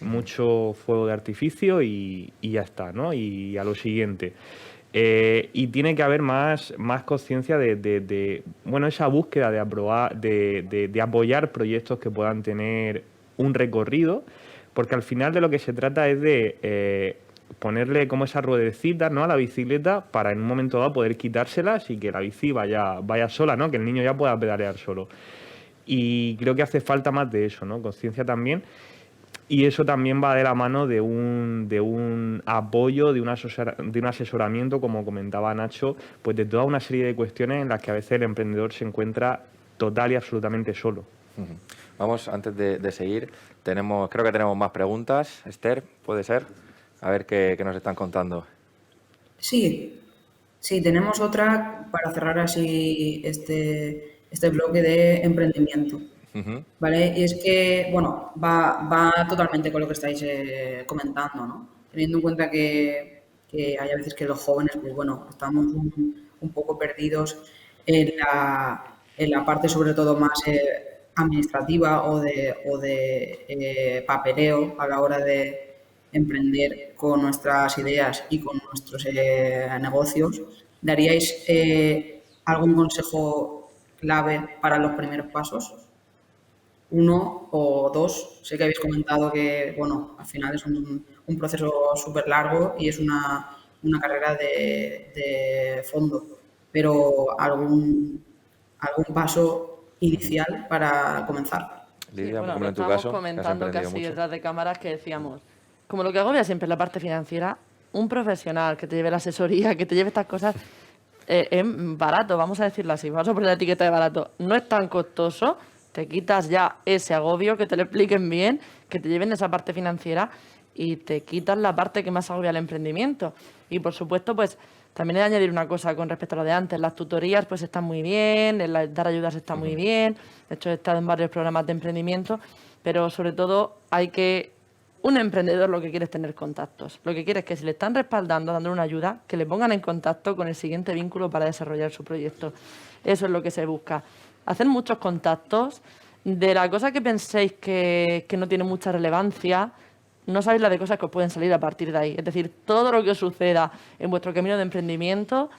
mucho fuego de artificio y ya está, ¿no? Y a lo siguiente. Y tiene que haber más conciencia de esa búsqueda de apoyar proyectos que puedan tener un recorrido, porque al final de lo que se trata es de ponerle como esa ruedecita, ¿no? A la bicicleta para en un momento dado poder quitárselas y que la bici vaya sola, ¿no? Que el niño ya pueda pedalear solo. Y creo que hace falta más de eso, ¿no? Conciencia también. Y eso también va de la mano de un apoyo, de un asesoramiento, como comentaba Nacho, pues de toda una serie de cuestiones en las que a veces el emprendedor se encuentra total y absolutamente solo. Vamos, antes de seguir, creo que tenemos más preguntas. Esther, ¿puede ser? A ver qué nos están contando. Sí, tenemos otra para cerrar así este bloque de emprendimiento. ¿Vale? Y es que, bueno, va totalmente con lo que estáis comentando, ¿no? Teniendo en cuenta que hay a veces que los jóvenes, pues bueno, estamos un poco perdidos en la parte sobre todo más administrativa o de papeleo a la hora de emprender con nuestras ideas y con nuestros negocios. ¿Daríais algún consejo clave para los primeros pasos? 1 o 2. Sé que habéis comentado que, bueno, al final es un proceso súper largo y es una carrera de fondo, pero algún paso inicial para comenzar. Lidia, bueno, como en tu estábamos caso, comentando casi mucho. detrás de cámaras que decíamos, como lo que agobia siempre la parte financiera, un profesional que te lleve la asesoría, que te lleve estas cosas, es barato, vamos a decirlo así, vamos a poner la etiqueta de barato, no es tan costoso. Te quitas ya ese agobio, que te lo expliquen bien, que te lleven esa parte financiera y te quitas la parte que más agobia al emprendimiento. Y, por supuesto, pues también he de añadir una cosa con respecto a lo de antes. Las tutorías pues están muy bien, dar ayudas está muy bien. De hecho, he estado en varios programas de emprendimiento, pero sobre todo un emprendedor lo que quiere es tener contactos. Lo que quiere es que si le están respaldando, dándole una ayuda, que le pongan en contacto con el siguiente vínculo para desarrollar su proyecto. Eso es lo que se busca. Hacer muchos contactos de la cosa que penséis que no tiene mucha relevancia, no sabéis la de cosas que os pueden salir a partir de ahí. Es decir, todo lo que os suceda en vuestro camino de emprendimiento,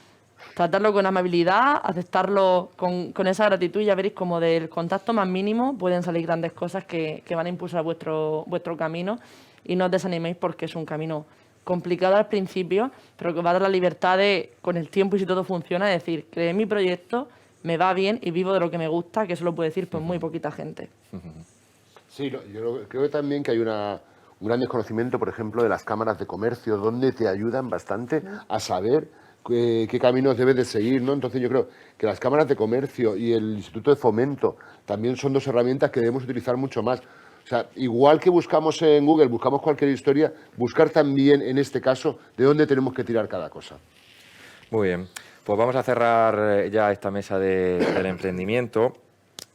Tratarlo con amabilidad, aceptarlo con esa gratitud, y ya veréis como del contacto más mínimo pueden salir grandes cosas que van a impulsar vuestro camino, y no os desaniméis porque es un camino complicado al principio, pero que va a dar la libertad de, con el tiempo y si todo funciona, decir, creé mi proyecto, me va bien y vivo de lo que me gusta, que eso lo puede decir pues muy poquita gente. Sí, yo creo también que hay un gran desconocimiento, por ejemplo, de las cámaras de comercio, donde te ayudan bastante a saber qué caminos debes de seguir, ¿no? Entonces yo creo que las cámaras de comercio y el Instituto de Fomento también son dos herramientas que debemos utilizar mucho más. O sea, igual que buscamos en Google, buscamos cualquier historia, buscar también en este caso de dónde tenemos que tirar cada cosa. Muy bien, pues vamos a cerrar ya esta mesa del emprendimiento.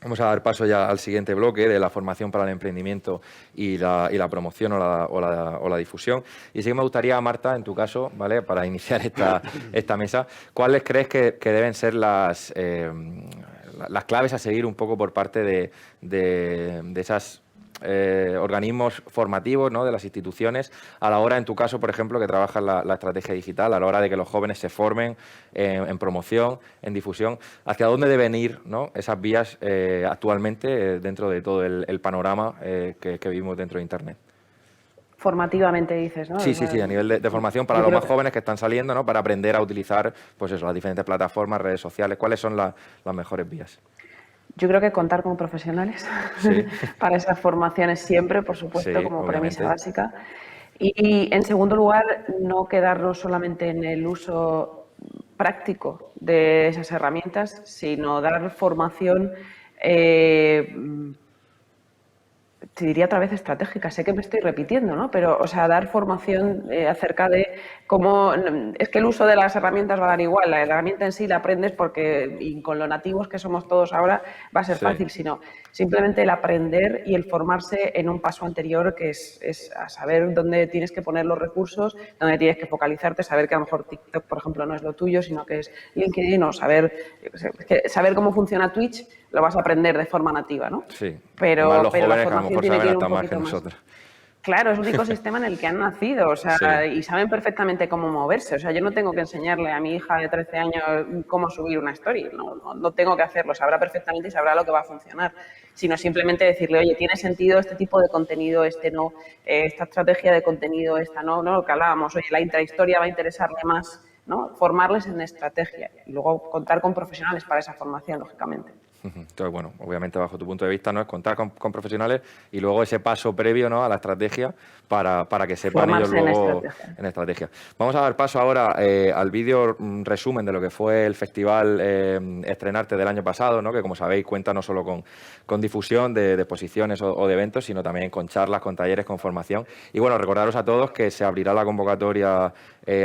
Vamos a dar paso ya al siguiente bloque de la formación para el emprendimiento y la promoción o la difusión. Y sí que me gustaría, Marta, en tu caso, ¿vale?, para iniciar esta mesa, ¿cuáles crees que deben ser las claves a seguir un poco por parte de esas organismos formativos, ¿no?, de las instituciones, a la hora, en tu caso, por ejemplo, que trabajas la estrategia digital, a la hora de que los jóvenes se formen en promoción, en difusión, hacia dónde deben ir, ¿no?, esas vías actualmente dentro de todo el panorama que vivimos dentro de Internet? Formativamente dices, ¿no? Sí, a nivel de formación para los más jóvenes que están saliendo, ¿no?, para aprender a utilizar, pues eso, las diferentes plataformas, redes sociales. ¿Cuáles son las mejores vías? Yo creo que contar con profesionales para esas formaciones siempre, por supuesto, Sí, como obviamente. premisa básica. Y en segundo lugar, no quedarnos solamente en el uso práctico de esas herramientas, sino dar formación, te diría otra vez estratégica, sé que me estoy repitiendo, ¿no? Pero, o sea, dar formación acerca de cómo... Es que el uso de las herramientas va a dar igual, la herramienta en sí la aprendes porque, y con lo nativos que somos todos ahora, va a ser fácil, sino simplemente el aprender y el formarse en un paso anterior, que es a saber dónde tienes que poner los recursos, dónde tienes que focalizarte, saber que a lo mejor TikTok, por ejemplo, no es lo tuyo, sino que es LinkedIn, o saber cómo funciona Twitch, lo vas a aprender de forma nativa, ¿no? Sí, pero más los la jóvenes que a lo formación mejor tiene que saben ir un hasta más que poquito más. nosotros. Claro, es un ecosistema en el que han nacido, o sea, y saben perfectamente cómo moverse. O sea, yo no tengo que enseñarle a mi hija de 13 años cómo subir una story, no tengo que hacerlo, sabrá perfectamente y sabrá lo que va a funcionar, sino simplemente decirle, oye, tiene sentido este tipo de contenido, este no, esta estrategia de contenido, esta no, lo que hablábamos, oye, la intrahistoria va a interesarle más, ¿no? Formarles en estrategia y luego contar con profesionales para esa formación, lógicamente. Entonces, bueno, obviamente bajo tu punto de vista, ¿no?, es contar con profesionales y luego ese paso previo, ¿no?, a la estrategia para que sepan Formarse ellos luego en estrategia. Vamos a dar paso ahora al vídeo resumen de lo que fue el festival Estrenarte del año pasado, ¿no?, que como sabéis cuenta no solo con difusión de exposiciones o de eventos, sino también con charlas, con talleres, con formación. Y bueno, recordaros a todos que se abrirá la convocatoria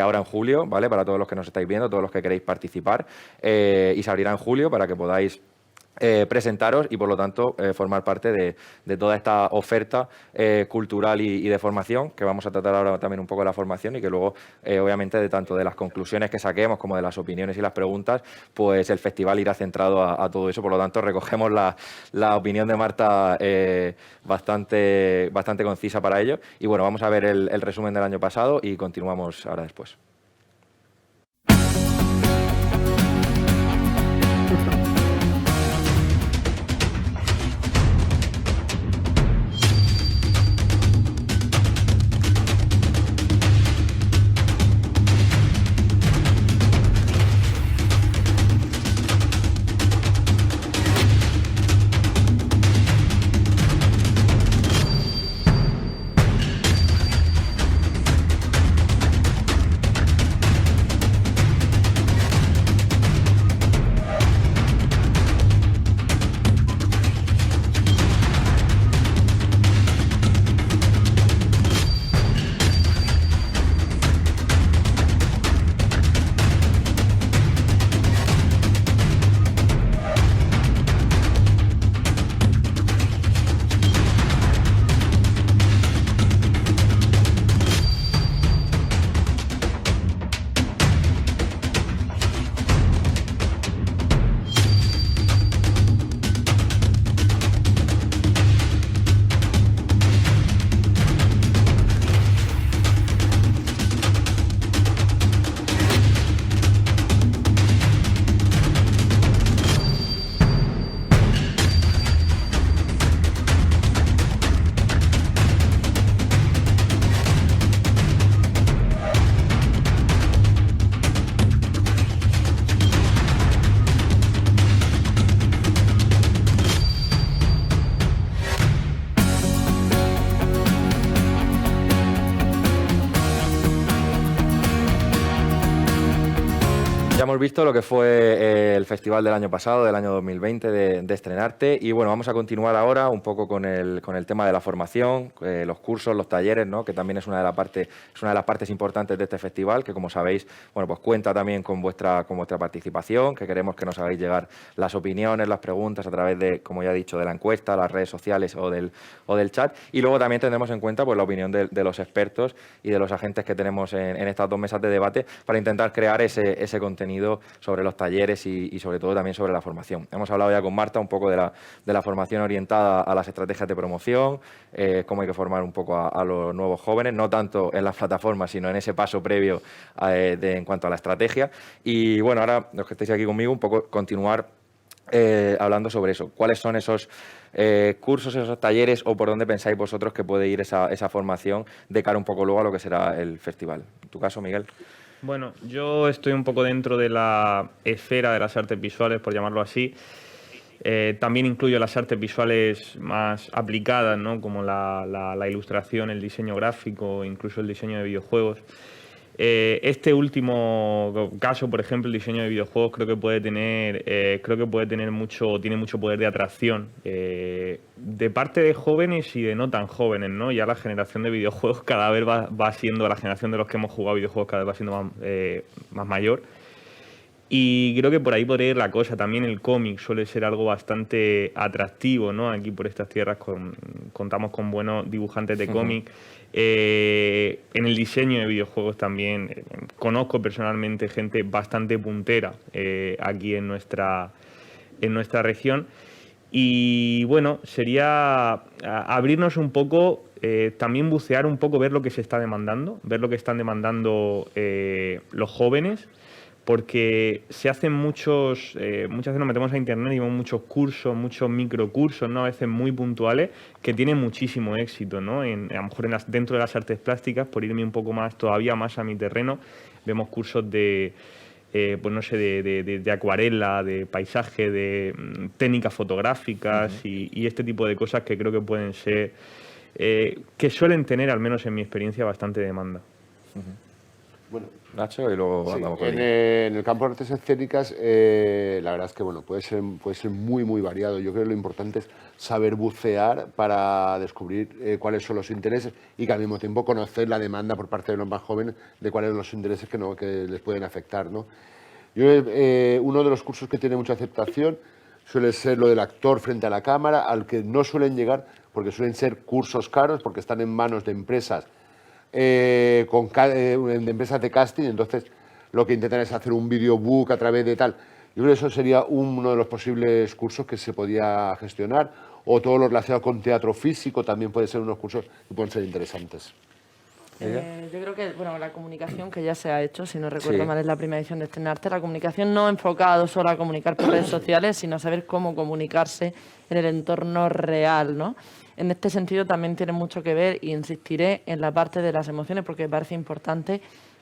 ahora en julio, ¿vale?, para todos los que nos estáis viendo, todos los que queréis participar, y se abrirá en julio para que podáis presentaros y por lo tanto formar parte de toda esta oferta cultural y de formación, que vamos a tratar ahora también un poco de la formación y que luego obviamente de tanto de las conclusiones que saquemos como de las opiniones y las preguntas, pues el festival irá centrado a todo eso. Por lo tanto recogemos la opinión de Marta bastante concisa para ello y bueno, vamos a ver el resumen del año pasado y continuamos ahora después. hemos visto lo que fue el festival del año pasado, del año 2020, de Estrenarte, y bueno, vamos a continuar ahora un poco con el tema de la formación, los cursos, los talleres, ¿no? Que también es una de las partes importantes de este festival, que como sabéis, bueno, pues cuenta también con vuestra participación, que queremos que nos hagáis llegar las opiniones, las preguntas a través de, como ya he dicho, de la encuesta, las redes sociales o del chat, y luego también tendremos en cuenta pues la opinión de los expertos y de los agentes que tenemos en estas 2 mesas de debate para intentar crear ese contenido sobre los talleres y sobre todo también sobre la formación. Hemos hablado ya con Marta un poco de la formación orientada a las estrategias de promoción, cómo hay que formar un poco a los nuevos jóvenes, no tanto en las plataformas, sino en ese paso previo en cuanto a la estrategia. Y bueno, ahora los que estáis aquí conmigo, un poco continuar hablando sobre eso. ¿Cuáles son esos cursos, esos talleres o por dónde pensáis vosotros que puede ir esa formación de cara un poco luego a lo que será el festival? En tu caso, Miguel. Bueno, yo estoy un poco dentro de la esfera de las artes visuales, por llamarlo así. También incluyo las artes visuales más aplicadas, ¿no? Como la ilustración, el diseño gráfico, incluso el diseño de videojuegos. Este último caso, por ejemplo, el diseño de videojuegos, creo que puede tener mucho poder de atracción de parte de jóvenes y de no tan jóvenes, ¿no? Ya la generación de videojuegos cada vez va siendo, la generación de los que hemos jugado videojuegos cada vez va siendo más mayor. Y creo que por ahí podría ir la cosa. También el cómic suele ser algo bastante atractivo, ¿no? Aquí por estas tierras contamos con buenos dibujantes de cómic. En el diseño de videojuegos también conozco personalmente gente bastante puntera aquí en nuestra región. Y bueno, sería abrirnos un poco, también bucear un poco, ver lo que se está demandando, ver lo que están demandando los jóvenes, porque se hacen muchas veces nos metemos a internet y vemos muchos cursos, muchos microcursos, ¿no? A veces muy puntuales, que tienen muchísimo éxito, ¿no? A lo mejor dentro de las artes plásticas, por irme un poco todavía más a mi terreno, vemos cursos de pues no sé, de acuarela, de paisaje, de técnicas fotográficas y este tipo de cosas que creo que pueden ser, que suelen tener, al menos en mi experiencia, bastante demanda. Bueno, Nacho, y luego andamos con en el campo de artes escénicas, la verdad es que bueno, puede ser muy, muy variado. Yo creo que lo importante es saber bucear para descubrir cuáles son los intereses y que al mismo tiempo conocer la demanda por parte de los más jóvenes de cuáles son los intereses que les pueden afectar, ¿no? Uno de los cursos que tiene mucha aceptación suele ser lo del actor frente a la cámara, al que no suelen llegar porque suelen ser cursos caros, porque están en manos de empresas de empresas de casting. Entonces lo que intentan es hacer un videobook a través de tal. Yo creo que eso sería uno de los posibles cursos que se podía gestionar, o todo lo relacionado con teatro físico también puede ser unos cursos que pueden ser interesantes. Yo creo que la comunicación que ya se ha hecho, si no recuerdo mal, es la primera edición de Estrenarte, la comunicación no enfocada solo a comunicar por redes sociales, sino a saber cómo comunicarse en el entorno real, ¿no? En este sentido también tiene mucho que ver, y insistiré en la parte de las emociones, porque me parece importante.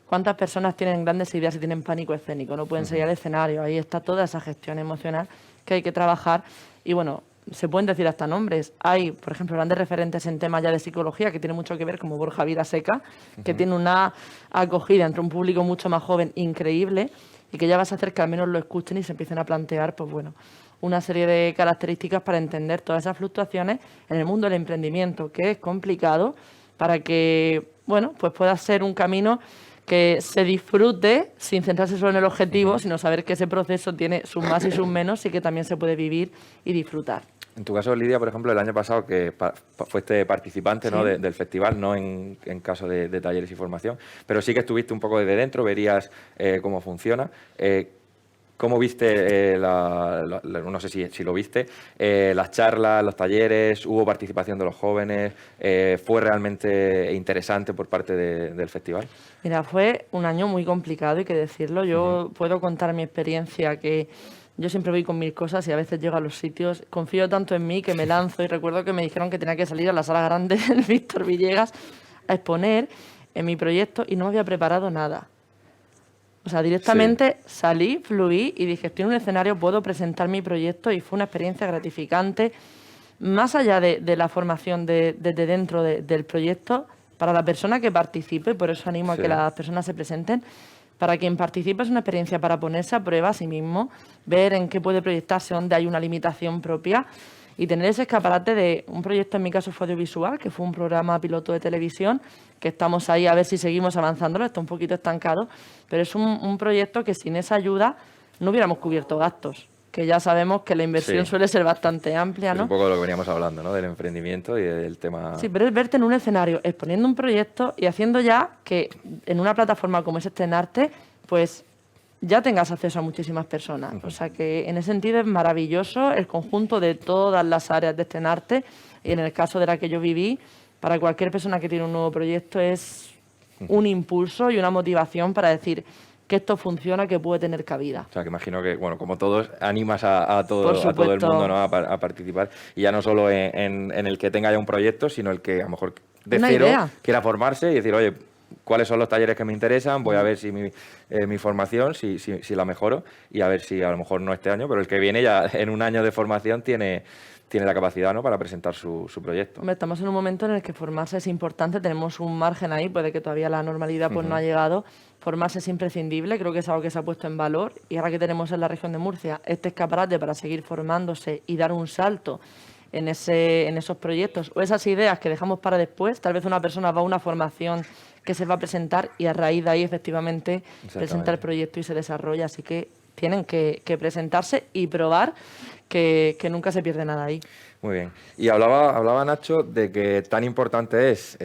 ¿Cuántas personas tienen grandes ideas y tienen pánico escénico? No pueden salir al escenario. Ahí está toda esa gestión emocional que hay que trabajar. Y bueno, se pueden decir hasta nombres. Hay, por ejemplo, grandes referentes en temas ya de psicología que tiene mucho que ver, como Borja Vilaseca, que tiene una acogida entre un público mucho más joven increíble, y que ya vas a hacer que al menos lo escuchen y se empiecen a plantear, pues bueno, una serie de características para entender todas esas fluctuaciones en el mundo del emprendimiento, que es complicado, para que, bueno, pues pueda ser un camino que se disfrute sin centrarse solo en el objetivo, sino saber que ese proceso tiene sus más y sus menos y que también se puede vivir y disfrutar. En tu caso, Lidia, por ejemplo, el año pasado que fuiste participante, ¿no? del festival, no en caso de talleres y formación, pero sí que estuviste un poco desde dentro, verías cómo funciona. ¿Cómo viste, no sé si lo viste, las charlas, los talleres? ¿Hubo participación de los jóvenes? ¿Fue realmente interesante por parte del festival? Mira, fue un año muy complicado, hay que decirlo. Yo puedo contar mi experiencia, que yo siempre voy con 1000 cosas y a veces llego a los sitios. Confío tanto en mí que me lanzo, y recuerdo que me dijeron que tenía que salir a la sala grande del Víctor Villegas a exponer en mi proyecto y no me había preparado nada. O sea, directamente salí, fluí y dije, estoy en un escenario, puedo presentar mi proyecto, y fue una experiencia gratificante, más allá de la formación desde dentro del proyecto, para la persona que participe, por eso animo a que las personas se presenten, para quien participa es una experiencia para ponerse a prueba a sí mismo, ver en qué puede proyectarse, dónde hay una limitación propia y tener ese escaparate de un proyecto, en mi caso fue audiovisual, que fue un programa piloto de televisión, que estamos ahí a ver si seguimos avanzándolo, está un poquito estancado, pero es un proyecto que sin esa ayuda no hubiéramos cubierto gastos, que ya sabemos que la inversión suele ser bastante amplia, ¿no? Es un poco lo que veníamos hablando, ¿no? Del emprendimiento y del tema... Sí, pero es verte en un escenario, exponiendo un proyecto y haciendo ya que en una plataforma como es Estrenarte, pues ya tengas acceso a muchísimas personas. O sea que en ese sentido es maravilloso el conjunto de todas las áreas de Estrenarte y en el caso de la que yo viví, para cualquier persona que tiene un nuevo proyecto es un impulso y una motivación para decir que esto funciona, que puede tener cabida. O sea, que imagino que, bueno, como todos, animas a todo el mundo, ¿no? a participar. Y ya no solo en el que tenga ya un proyecto, sino el que a lo mejor de cero quiera formarse y decir, oye, ¿cuáles son los talleres que me interesan? Voy a ver si mi formación, si la mejoro y a ver si a lo mejor no este año, pero el que viene ya en un año de formación tiene la capacidad, ¿no? Para presentar su proyecto. Hombre, estamos en un momento en el que formarse es importante, tenemos un margen ahí, puede que todavía la normalidad pues no ha llegado. Formarse es imprescindible, creo que es algo que se ha puesto en valor y ahora que tenemos en la región de Murcia este escaparate para seguir formándose y dar un salto en esos proyectos o esas ideas que dejamos para después, tal vez una persona va a una formación que se va a presentar y a raíz de ahí efectivamente presenta el proyecto y se desarrolla, así que tienen que presentarse y probar que nunca se pierde nada ahí. Muy bien. Y hablaba Nacho de que tan importante es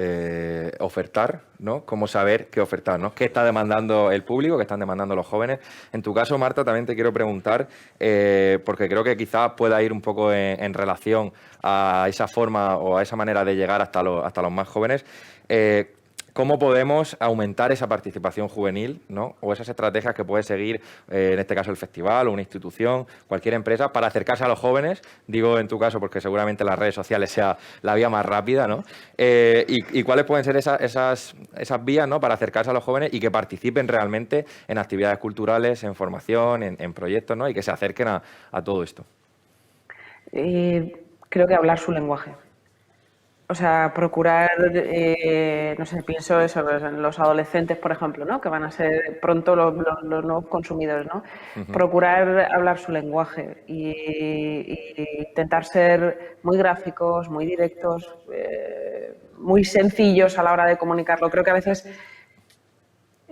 ofertar, ¿no? Cómo saber qué ofertar, ¿no? ¿Qué está demandando el público, qué están demandando los jóvenes? En tu caso, Marta, también te quiero preguntar, porque creo que quizás pueda ir un poco en relación a esa forma o a esa manera de llegar hasta los más jóvenes. ¿Cómo podemos aumentar esa participación juvenil, ¿no? O esas estrategias que puede seguir, en este caso el festival o una institución, cualquier empresa, para acercarse a los jóvenes? Digo en tu caso porque seguramente las redes sociales sea la vía más rápida, ¿no? Y cuáles pueden ser esas vías, ¿no? Para acercarse a los jóvenes y que participen realmente en actividades culturales, en formación, en proyectos, ¿no? Y que se acerquen a todo esto. Creo que hablar su lenguaje. O sea, procurar, no sé, pienso eso, en los adolescentes, por ejemplo, ¿no? Que van a ser pronto los nuevos consumidores, ¿no? Procurar hablar su lenguaje y intentar ser muy gráficos, muy directos, muy sencillos a la hora de comunicarlo. Creo que a veces,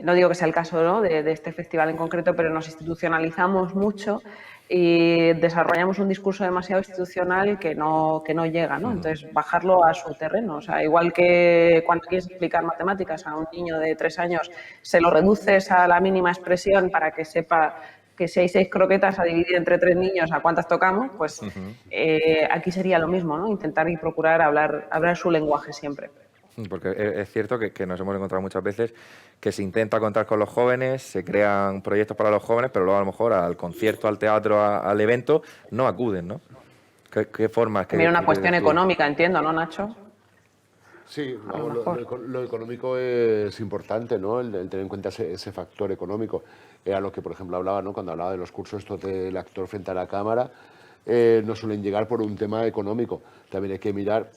no digo que sea el caso, ¿no? de este festival en concreto, pero nos institucionalizamos mucho y desarrollamos un discurso demasiado institucional que no llega, ¿no? Entonces, bajarlo a su terreno. O sea, igual que cuando quieres explicar matemáticas a un niño de 3 años, se lo reduces a la mínima expresión para que sepa que si hay 6 croquetas a dividir entre 3 niños, ¿a cuántas tocamos? Pues aquí sería lo mismo, ¿no? Intentar y procurar hablar su lenguaje siempre. Porque es cierto que nos hemos encontrado muchas veces que se intenta contar con los jóvenes, se crean proyectos para los jóvenes, pero luego a lo mejor al concierto, al teatro, al evento, no acuden, ¿no? ¿Qué formas? También una cuestión económica, entiendo, ¿no, Nacho? Sí, lo económico es importante, ¿no? El tener en cuenta ese factor económico. Era lo que, por ejemplo, hablaba, ¿no? Cuando hablaba de los cursos estos del actor frente a la cámara, no suelen llegar por un tema económico. También hay que mirar,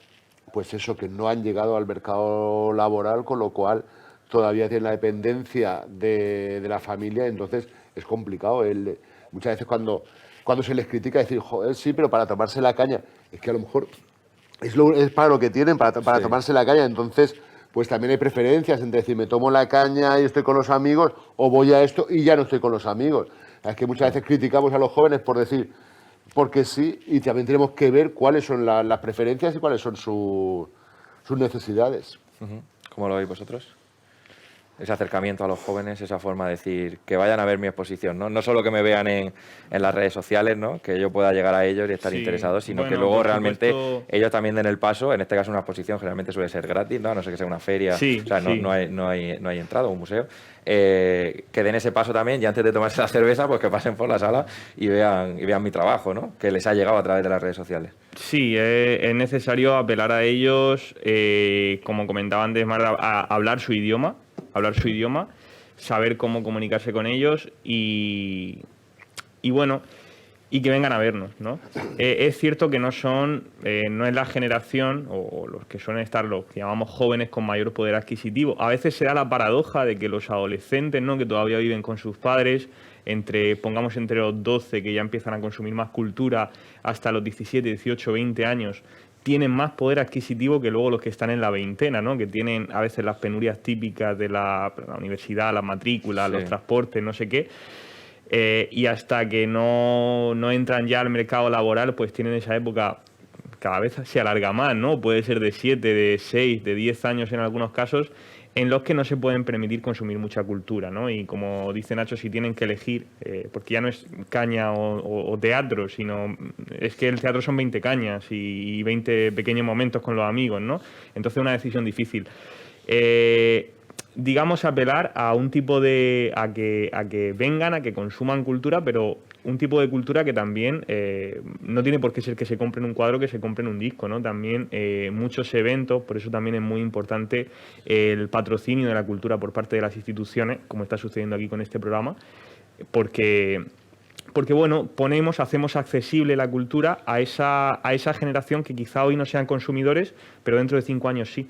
pues eso, que no han llegado al mercado laboral, con lo cual todavía tienen la dependencia de la familia, entonces es complicado. Muchas veces cuando se les critica decir, joder, sí, pero para tomarse la caña, es que a lo mejor es para lo que tienen, para tomarse la caña, entonces pues también hay preferencias entre decir, me tomo la caña y estoy con los amigos, o voy a esto y ya no estoy con los amigos. Es que muchas veces criticamos a los jóvenes por decir, porque sí, y también tenemos que ver cuáles son las preferencias y cuáles son sus necesidades. ¿Cómo lo veis vosotros? Ese acercamiento a los jóvenes, esa forma de decir que vayan a ver mi exposición, ¿no? No solo que me vean en las redes sociales, ¿no? Que yo pueda llegar a ellos y estar interesado, sino que luego realmente ellos también den el paso. En este caso una exposición generalmente suele ser gratis, ¿no? A no ser que sea una feria, no hay entrada, un museo. Que den ese paso también y antes de tomarse la cerveza, pues que pasen por la sala y vean mi trabajo, ¿no? Que les ha llegado a través de las redes sociales. Sí, es necesario apelar a ellos, como comentaba antes Marta, a hablar su idioma, saber cómo comunicarse con ellos y bueno, y que vengan a vernos, ¿no? Es cierto que no es la generación o los que suelen estar los que llamamos jóvenes con mayor poder adquisitivo. A veces se da la paradoja de que los adolescentes, ¿no?, que todavía viven con sus padres, pongamos entre los 12 que ya empiezan a consumir más cultura hasta los 17, 18, 20 años, tienen más poder adquisitivo que luego los que están en la veintena, ¿no?, que tienen a veces las penurias típicas de la universidad, las matrículas, los transportes, no sé qué. Y hasta que no entran ya al mercado laboral, pues tienen esa época, cada vez se alarga más, ¿no? Puede ser de 7, de 6, de 10 años en algunos casos, en los que no se pueden permitir consumir mucha cultura, ¿no? Y como dice Nacho, si tienen que elegir, porque ya no es caña o teatro, sino es que el teatro son 20 cañas y 20 pequeños momentos con los amigos, ¿no? Entonces es una decisión difícil. Digamos, apelar a un tipo de... a que vengan, a que consuman cultura, pero un tipo de cultura que también no tiene por qué ser que se compren un cuadro, que se compren un disco, ¿no? También muchos eventos, por eso también es muy importante el patrocinio de la cultura por parte de las instituciones, como está sucediendo aquí con este programa, porque bueno, hacemos accesible la cultura a esa generación que quizá hoy no sean consumidores, pero dentro de 5 años sí.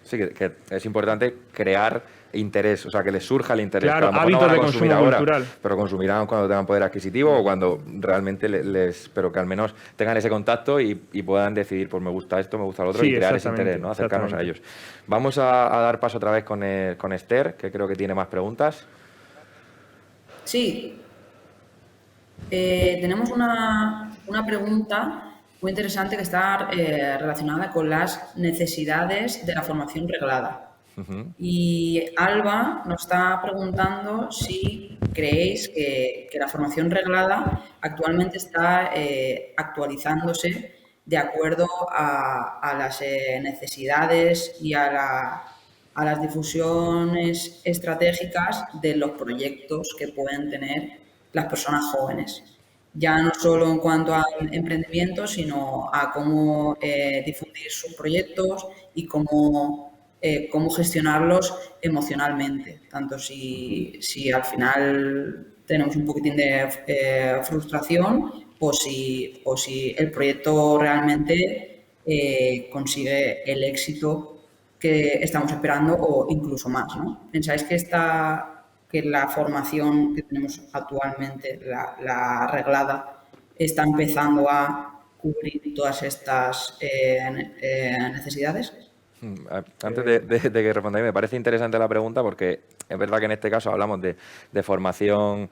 Sí, que es importante crear interés, o sea, que les surja el interés. Claro, que a lo mejor hábitos no van a de consumir consumo ahora, cultural. pero consumirán cuando tengan poder adquisitivo o cuando realmente pero que al menos tengan ese contacto y puedan decidir, pues me gusta esto, me gusta lo otro, Sí, y crear ese exactamente, interés, ¿no? Acercarnos a ellos. Vamos a dar paso otra vez con Esther, que creo que tiene más preguntas. Sí. Tenemos una pregunta muy interesante que está relacionada con las necesidades de la formación reglada. Y Alba nos está preguntando si creéis que la formación reglada actualmente está actualizándose de acuerdo a las necesidades y a las difusiones estratégicas de los proyectos que pueden tener las personas jóvenes. Ya no solo en cuanto al emprendimiento, sino a cómo difundir sus proyectos y cómo gestionarlos emocionalmente. Tanto si al final tenemos un poquitín de frustración o si el proyecto realmente consigue el éxito que estamos esperando o incluso más, ¿no? ¿Pensáis que la formación que tenemos actualmente, la reglada, está empezando a cubrir todas estas necesidades? Antes de que respondáis, me parece interesante la pregunta porque es verdad que en este caso hablamos de formación,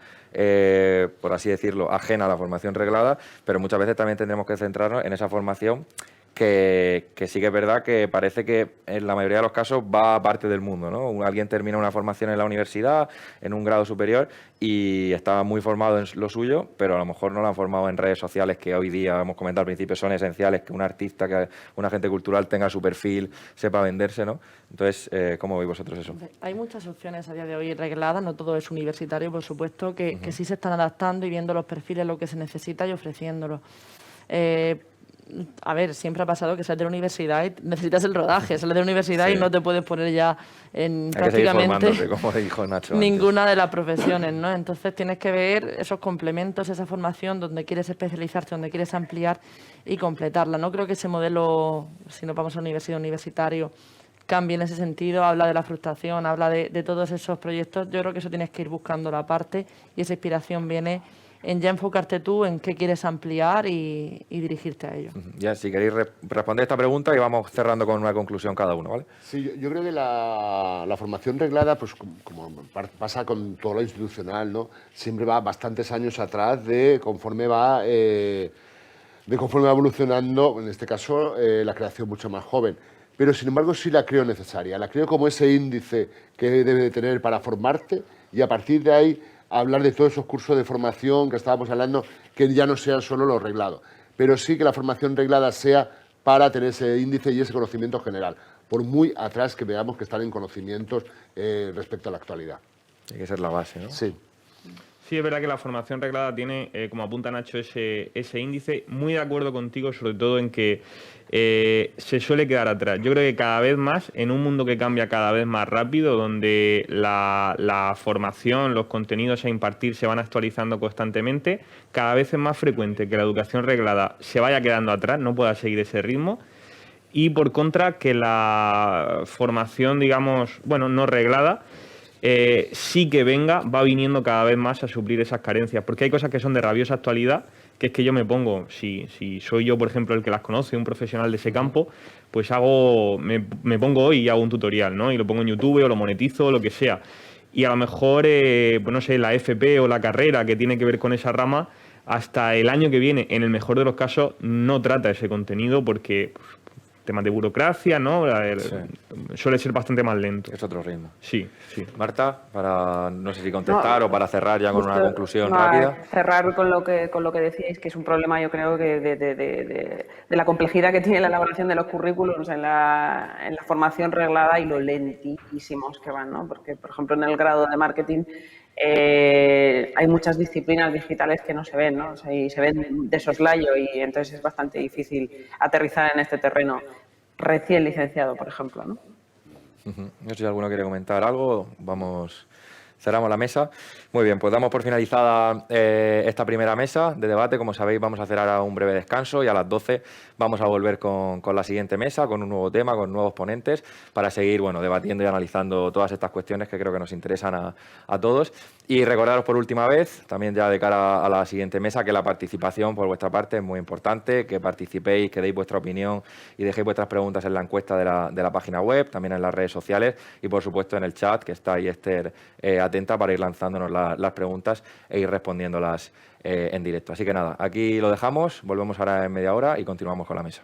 por así decirlo, ajena a la formación reglada, pero muchas veces también tendremos que centrarnos en esa formación que sí que es verdad que parece que en la mayoría de los casos va a parte del mundo, ¿no? Alguien termina una formación en la universidad, en un grado superior, y está muy formado en lo suyo, pero a lo mejor no lo han formado en redes sociales, que hoy día, hemos comentado al principio, son esenciales, que un artista, que un agente cultural tenga su perfil, sepa venderse, ¿no? Entonces, ¿cómo veis vosotros eso? Hay muchas opciones a día de hoy regladas, no todo es universitario, por supuesto, que sí se están adaptando y viendo los perfiles, lo que se necesita y ofreciéndolo. A ver, siempre ha pasado que sales de la universidad y necesitas el rodaje, sales de la universidad y no te puedes poner ya en prácticamente como dijo Nacho ninguna de las profesiones, ¿no? Entonces tienes que ver esos complementos, esa formación donde quieres especializarte, donde quieres ampliar y completarla. No creo que ese modelo, si nos vamos a universidad universitario, cambie en ese sentido. Habla de la frustración, habla de todos esos proyectos. Yo creo que eso tienes que ir buscando la parte y esa inspiración viene en ya enfocarte tú en qué quieres ampliar y dirigirte a ello. Ya, si queréis responder esta pregunta y vamos cerrando con una conclusión cada uno, ¿vale? Sí, yo creo que la formación reglada, pues como pasa con todo lo institucional, ¿no? Siempre va bastantes años atrás de conforme va evolucionando, en este caso, la creación mucho más joven. Pero, sin embargo, sí la creo necesaria. La creo como ese índice que debe de tener para formarte y a partir de ahí hablar de todos esos cursos de formación que estábamos hablando, que ya no sean solo los reglados, pero sí que la formación reglada sea para tener ese índice y ese conocimiento general, por muy atrás que veamos que están en conocimientos respecto a la actualidad. Tiene que ser la base, ¿no? Sí. Sí, es verdad que la formación reglada tiene, como apunta Nacho, ese índice. Muy de acuerdo contigo, sobre todo en que se suele quedar atrás. Yo creo que cada vez más, en un mundo que cambia cada vez más rápido, donde la formación, los contenidos a impartir se van actualizando constantemente, cada vez es más frecuente que la educación reglada se vaya quedando atrás, no pueda seguir ese ritmo. Y por contra, que la formación, digamos, bueno, no reglada, sí que va viniendo cada vez más a suplir esas carencias, porque hay cosas que son de rabiosa actualidad, que es que yo me pongo, si soy yo, por ejemplo, el que las conoce, un profesional de ese campo, pues me pongo hoy y hago un tutorial, ¿no? Y lo pongo en YouTube o lo monetizo o lo que sea. Y a lo mejor, pues no sé, la FP o la carrera que tiene que ver con esa rama, hasta el año que viene, en el mejor de los casos, no trata ese contenido porque... temas de burocracia, ¿no? Suele ser bastante más lento. Es otro ritmo. Sí, sí. Marta, para no sé si contestar o para cerrar ya con una conclusión no, rápida. Cerrar con lo que decíais, que es un problema, yo creo, que de la complejidad que tiene la elaboración de los currículos en la formación reglada y lo lentísimos que van, ¿no? Porque, por ejemplo, en el grado de marketing hay muchas disciplinas digitales que no se ven, ¿no? O sea, y se ven de soslayo y entonces es bastante difícil aterrizar en este terreno recién licenciado, por ejemplo, ¿no? No sé si alguno quiere comentar algo. Cerramos la mesa. Muy bien, pues damos por finalizada esta primera mesa de debate. Como sabéis, vamos a hacer ahora un breve descanso y a las 12 vamos a volver con la siguiente mesa, con un nuevo tema, con nuevos ponentes, para seguir debatiendo y analizando todas estas cuestiones que creo que nos interesan a todos. Y recordaros por última vez, también ya de cara a la siguiente mesa, que la participación por vuestra parte es muy importante, que participéis, que deis vuestra opinión y dejéis vuestras preguntas en la encuesta de la página web, también en las redes sociales y, por supuesto, en el chat, que está ahí Esther atenta para ir lanzándonos las preguntas e ir respondiéndolas en directo. Así que nada, aquí lo dejamos, volvemos ahora en media hora y continuamos con la mesa.